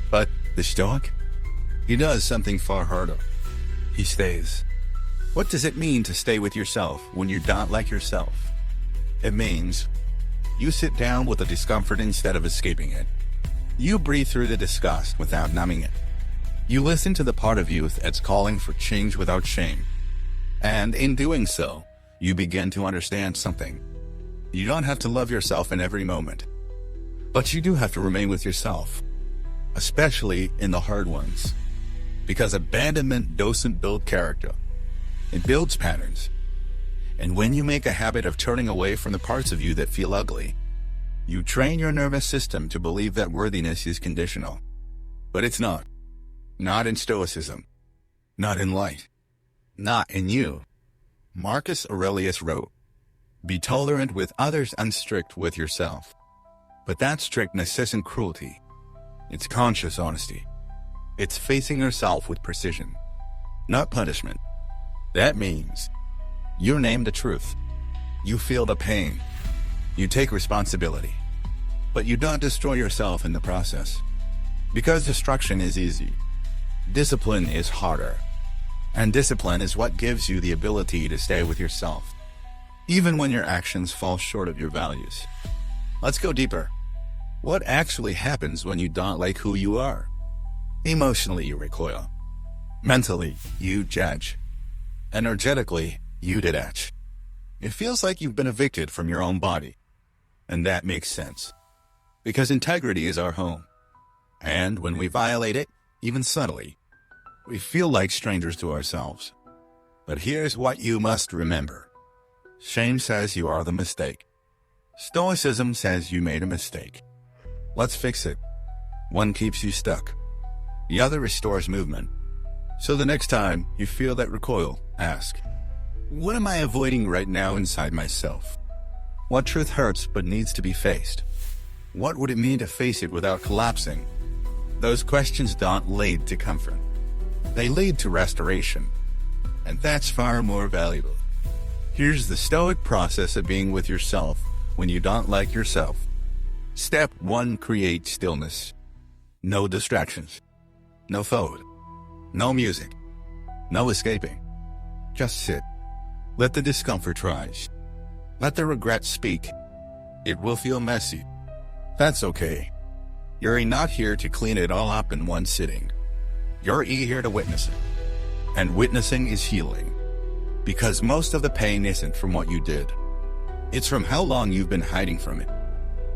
But the Stoic? He does something far harder. He stays. What does it mean to stay with yourself when you don't like yourself? It means you sit down with the discomfort instead of escaping it. You breathe through the disgust without numbing it. You listen to the part of you that's calling for change without shame. And in doing so, you begin to understand something. You don't have to love yourself in every moment. But you do have to remain with yourself. Especially in the hard ones. Because abandonment doesn't build character. It builds patterns. And when you make a habit of turning away from the parts of you that feel ugly, you train your nervous system to believe that worthiness is conditional. But it's not. Not in Stoicism. Not in light. Not in you. Marcus Aurelius wrote, be tolerant with others and strict with yourself. But that strictness isn't cruelty. It's conscious honesty. It's facing yourself with precision, not punishment. That means you name the truth. You feel the pain. You take responsibility. But you don't destroy yourself in the process. Because destruction is easy. Discipline is harder. And discipline is what gives you the ability to stay with yourself, even when your actions fall short of your values. Let's go deeper. What actually happens when you don't like who you are? Emotionally, you recoil. Mentally, you judge. Energetically, you detach. It feels like you've been evicted from your own body. And that makes sense. Because integrity is our home. And when we violate it, even subtly, we feel like strangers to ourselves. But here's what you must remember. Shame says you are the mistake. Stoicism says you made a mistake. Let's fix it. One keeps you stuck. The other restores movement. So the next time you feel that recoil, ask, what am I avoiding right now inside myself? What truth hurts but needs to be faced? What would it mean to face it without collapsing? Those questions don't lead to comfort. They lead to restoration. And that's far more valuable. Here's the Stoic process of being with yourself when you don't like yourself. Step 1. Create stillness. No distractions. No phone. No music. No escaping. Just sit. Let the discomfort rise. Let the regret speak. It will feel messy. That's okay. You're not here to clean it all up in one sitting. You're here to witness it. And witnessing is healing. Because most of the pain isn't from what you did. It's from how long you've been hiding from it.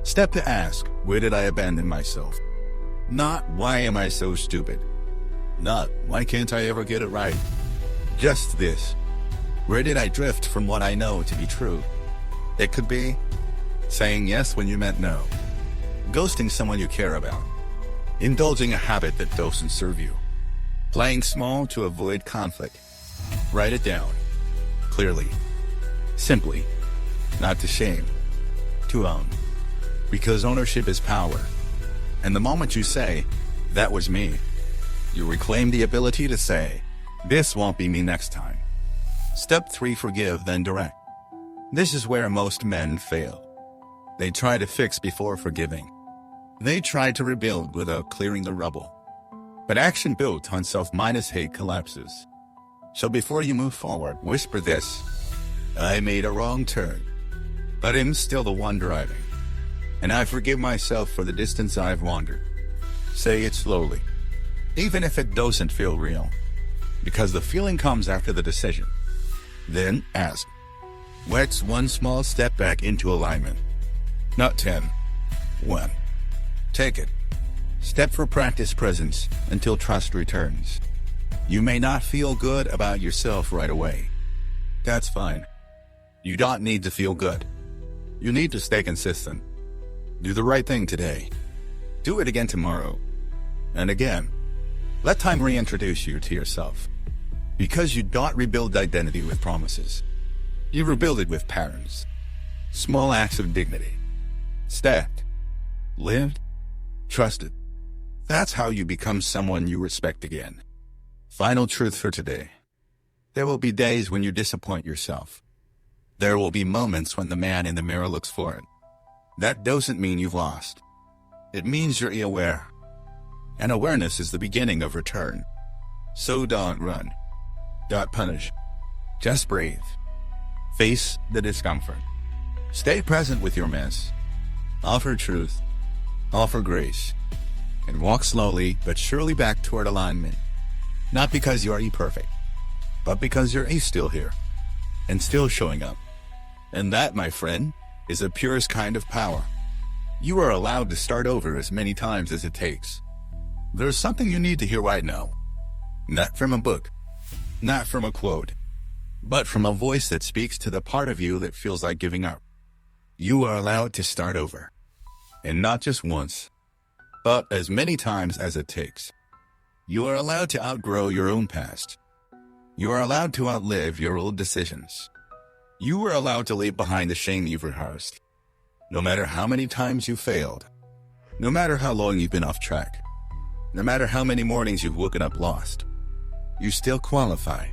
Step to ask, where did I abandon myself? Not, why am I so stupid? Not, why can't I ever get it right? Just this. Where did I drift from what I know to be true? It could be saying yes when you meant no. Ghosting someone you care about. Indulging a habit that doesn't serve you. Playing small to avoid conflict. Write it down. Clearly. Simply. Not to shame. To own. Because ownership is power. And the moment you say, that was me, you reclaim the ability to say, this won't be me next time. Step 3. Forgive, then direct. This is where most men fail. They try to fix before forgiving. They try to rebuild without clearing the rubble. But action built on self-hate collapses. So before you move forward, whisper this. I made a wrong turn, but I'm still the one driving. And I forgive myself for the distance I've wandered. Say it slowly, even if it doesn't feel real, because the feeling comes after the decision. Then ask, what's one small step back into alignment? Not 10. 1. Take it. Step for practice presence until trust returns. You may not feel good about yourself right away. That's fine. You don't need to feel good. You need to stay consistent. Do the right thing today. Do it again tomorrow. And again. Let time reintroduce you to yourself. Because you don't rebuild identity with promises. You rebuild it with patterns. Small acts of dignity. Stacked. Lived. Trusted. That's how you become someone you respect again. Final truth for today. There will be days when you disappoint yourself. There will be moments when the man in the mirror looks for it. That doesn't mean you've lost. It means you're aware. And awareness is the beginning of return. So don't run. Don't punish. Just breathe. Face the discomfort. Stay present with your mess. Offer truth. Offer grace. And walk slowly but surely back toward alignment. Not because you are perfect, but because you're still here. And still showing up. And that, my friend, is the purest kind of power. You are allowed to start over as many times as it takes. There's something you need to hear right now. Not from a book, not from a quote, but from a voice that speaks to the part of you that feels like giving up. You are allowed to start over. And not just once, but as many times as it takes. You are allowed to outgrow your own past. You are allowed to outlive your old decisions. You are allowed to leave behind the shame you've rehearsed. No matter how many times you failed, no matter how long you've been off track, no matter how many mornings you've woken up lost, you still qualify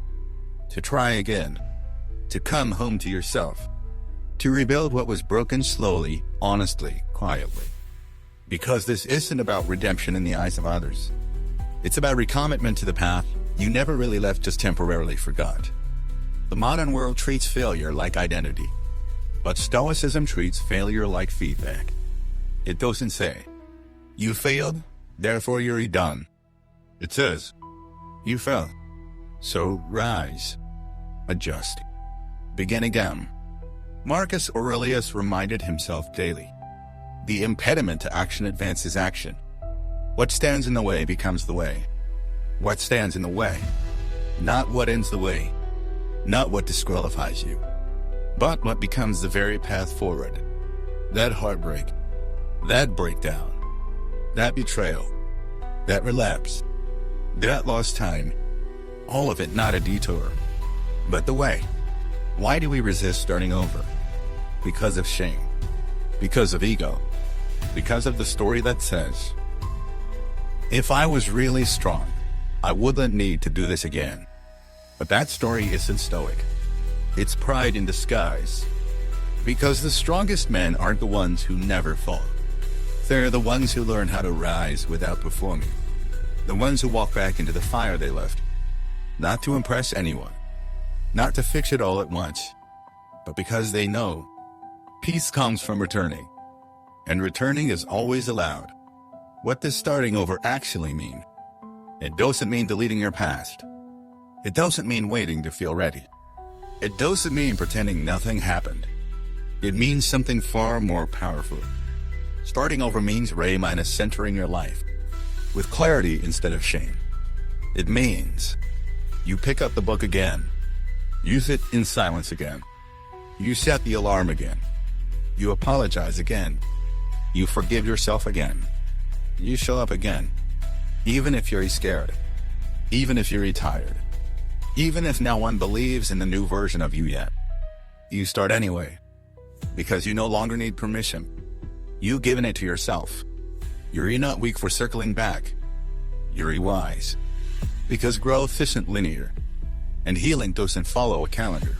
to try again, to come home to yourself, to rebuild what was broken slowly, honestly, quietly. Because this isn't about redemption in the eyes of others. It's about recommitment to the path you never really left, just temporarily forgot. The modern world treats failure like identity, but Stoicism treats failure like feedback. It doesn't say, you failed, therefore you're done. It says, you fell, so rise, adjust, begin again. Marcus Aurelius reminded himself daily, the impediment to action advances action. What stands in the way becomes the way. What stands in the way, not what ends the way, not what disqualifies you, but what becomes the very path forward. That heartbreak, that breakdown, that betrayal, that relapse, that lost time, all of it not a detour, but the way. Why do we resist starting over? Because of shame, because of ego, because of the story that says, if I was really strong, I wouldn't need to do this again. But that story isn't stoic. It's pride in disguise. Because the strongest men aren't the ones who never fall. They're the ones who learn how to rise without performing. The ones who walk back into the fire they left. Not to impress anyone. Not to fix it all at once. But because they know peace comes from returning. And returning is always allowed. What does starting over actually mean? It doesn't mean deleting your past. It doesn't mean waiting to feel ready. It doesn't mean pretending nothing happened. It means something far more powerful. Starting over means centering your life with clarity instead of shame. It means you pick up the book again. You sit in silence again. You set the alarm again. You apologize again. You forgive yourself again. You show up again. Even if you're scared. Even if you're tired. Even if no one believes in the new version of you yet. You start anyway. Because you no longer need permission. You've given it to yourself. You're not weak for circling back. You're wise. Because growth isn't linear. And healing doesn't follow a calendar.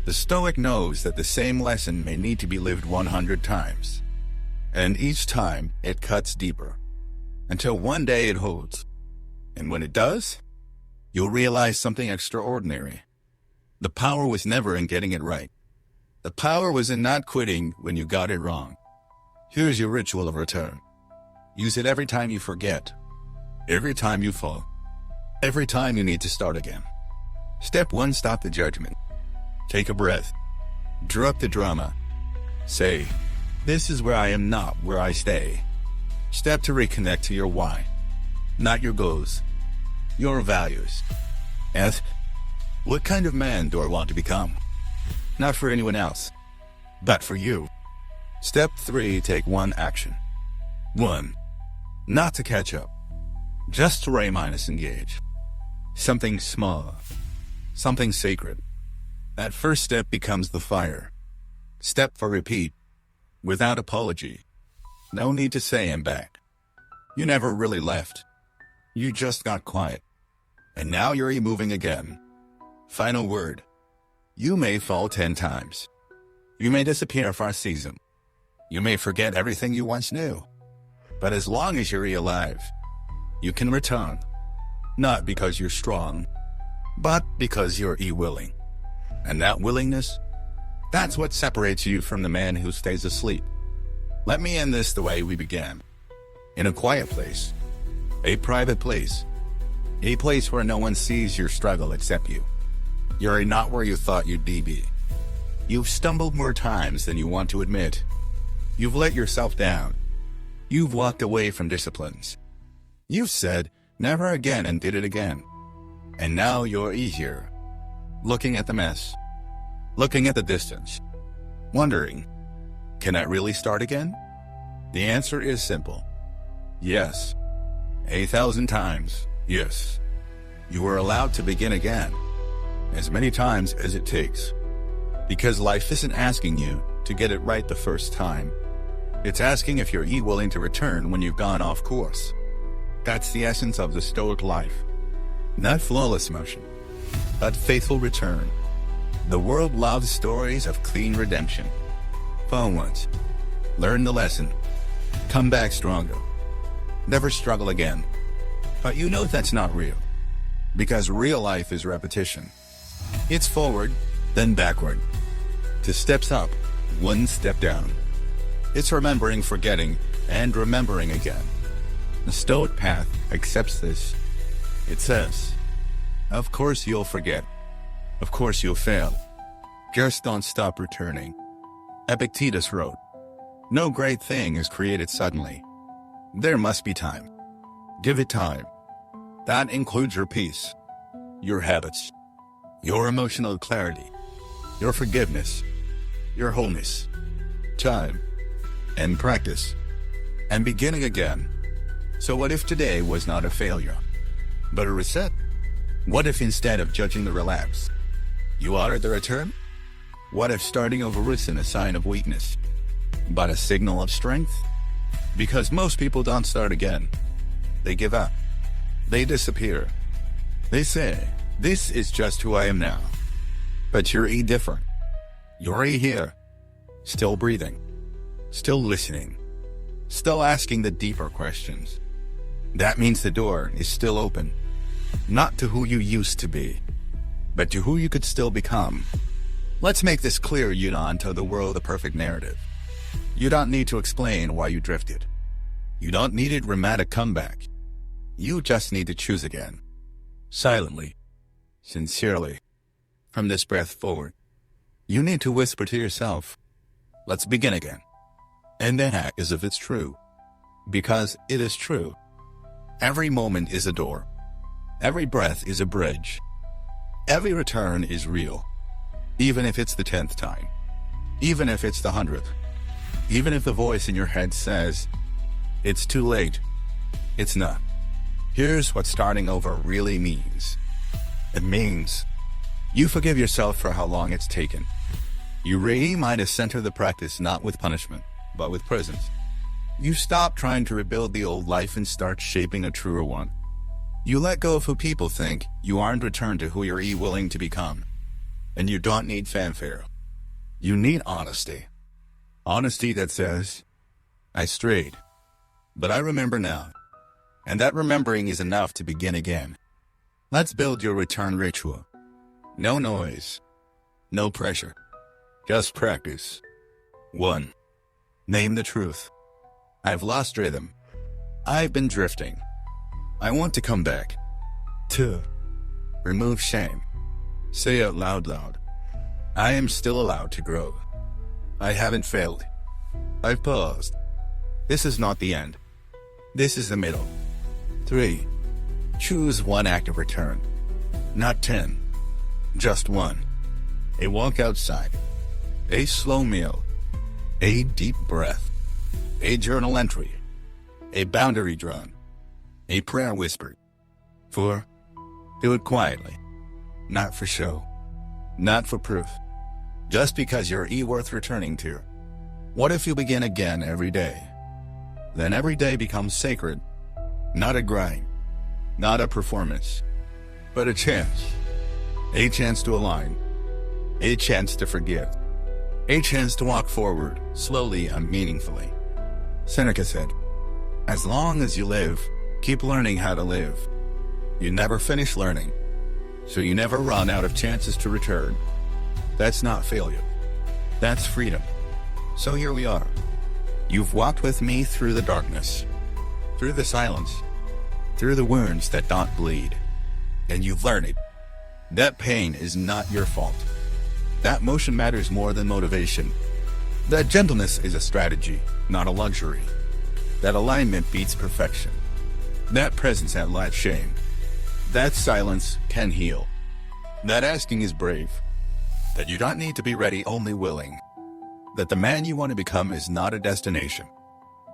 The Stoic knows that the same lesson may need to be lived 100 times. And each time, it cuts deeper. Until one day it holds. And when it does, you'll realize something extraordinary. The power was never in getting it right. The power was in not quitting when you got it wrong. Here's your ritual of return. Use it every time you forget. Every time you fall. Every time you need to start again. Step 1, stop the judgment. Take a breath. Drop the drama. Say, this is where I am, not where I stay. Step 2, reconnect to your why. Not your goals. Your values. Ask, what kind of man do I want to become? Not for anyone else, but for you. Step 3, take one action. 1. Not to catch up. Just to engage. Something small. Something sacred. That first step becomes the fire. Step 4, repeat. Without apology. No need to say I'm back. You never really left. You just got quiet. And now you're moving again. Final word. You may fall 10 times. You may disappear for a season. You may forget everything you once knew. But as long as you're alive, you can return. Not because you're strong, but because you're willing. And that willingness, that's what separates you from the man who stays asleep. Let me end this the way we began. In a quiet place. A private place. A place where no one sees your struggle except you. You're not where you thought you'd be. You've stumbled more times than you want to admit. You've let yourself down. You've walked away from disciplines. You've said, never again, and did it again. And now you're here. Looking at the mess. Looking at the distance. Wondering, can I really start again? The answer is simple. Yes. 1,000 times, yes. You are allowed to begin again. As many times as it takes. Because life isn't asking you to get it right the first time. It's asking if you're willing to return when you've gone off course. That's the essence of the Stoic life. Not flawless motion, but faithful return. The world loves stories of clean redemption. Fall once. Learn the lesson. Come back stronger. Never struggle again. But you know that's not real. Because real life is repetition. It's forward, then backward. 2 steps up, 1 step down. It's remembering, forgetting, and remembering again. The Stoic path accepts this. It says, of course you'll forget. Of course you'll fail. Just don't stop returning. Epictetus wrote, no great thing is created suddenly. There must be time. Give it time. That includes your peace, your habits, your emotional clarity, your forgiveness, your wholeness, time, and practice, and beginning again. So what if today was not a failure, but a reset? What if instead of judging the relapse, you honored the return? What if starting over isn't a sign of weakness, but a signal of strength? Because most people don't start again. They give up. They disappear. They say, This is just who I am now. But you're different. You're here. Still breathing. Still listening. Still asking the deeper questions. That means the door is still open. Not to who you used to be, but to who you could still become. Let's make this clear. You don't enter the world a perfect narrative. You don't need to explain why you drifted. You don't need a dramatic comeback. You just need to choose again. Silently. Sincerely. From this breath forward. You need to whisper to yourself, let's begin again. And then act as if it's true. Because it is true. Every moment is a door. Every breath is a bridge. Every return is real. Even if it's the 10th time. Even if it's the 100th. Even if the voice in your head says, it's too late. It's not. Here's what starting over really means. It means you forgive yourself for how long it's taken. You remind to center the practice not with punishment, but with presence. You stop trying to rebuild the old life and start shaping a truer one. You let go of who people think you aren't returned to who you're willing to become. And you don't need fanfare. You need honesty. Honesty that says, I strayed, but I remember now. And that remembering is enough to begin again. Let's build your return ritual. No noise. No pressure. Just practice. 1. Name the truth. I've lost rhythm. I've been drifting. I want to come back. 2. Remove shame. Say out loud. I am still allowed to grow. I haven't failed. I've paused. This is not the end. This is the middle. 3. Choose one act of return. Not 10. Just one. A walk outside. A slow meal. A deep breath. A journal entry. A boundary drawn. A prayer whispered. 4. Do it quietly. Not for show. Not for proof. Just because you're worth returning to. What if you begin again every day? Then every day becomes sacred. Not a grind. Not a performance. But a chance. A chance to align. A chance to forgive. A chance to walk forward, slowly and meaningfully. Seneca said, as long as you live, keep learning how to live. You never finish learning, so you never run out of chances to return. That's not failure. That's freedom. So here we are. You've walked with me through the darkness, through the silence, through the wounds that don't bleed. And you've learned it. That pain is not your fault. That motion matters more than motivation. That gentleness is a strategy, not a luxury. That alignment beats perfection. That presence outlives shame. That silence can heal. That asking is brave. That you don't need to be ready, only willing. That the man you want to become is not a destination.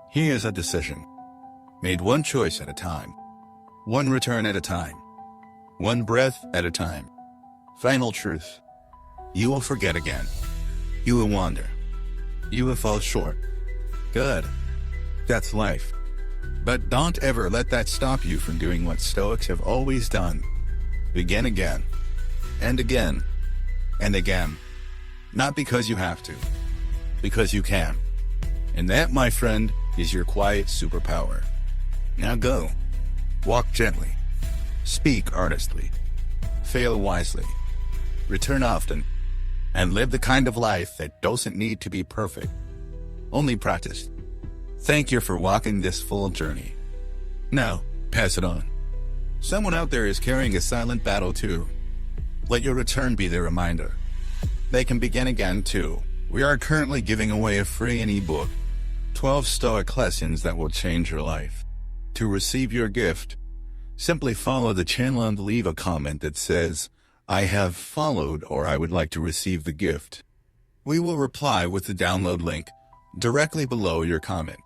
He is a decision. Made one choice at a time. One return at a time. One breath at a time. Final truth. You will forget again. You will wander. You will fall short. Good. That's life. But don't ever let that stop you from doing what Stoics have always done. Begin again. And again. And again. Not because you have to. Because you can. And that, my friend, is your quiet superpower. Now go. Walk gently. Speak earnestly. Fail wisely. Return often. And live the kind of life that doesn't need to be perfect. Only practice. Thank you for walking this full journey. Now, pass it on. Someone out there is carrying a silent battle too. Let your return be the reminder. They can begin again too. We are currently giving away a free ebook, 12 Stoic lessons that will change your life. To receive your gift, simply follow the channel and leave a comment that says, I have followed, or I would like to receive the gift. We will reply with the download link directly below your comment.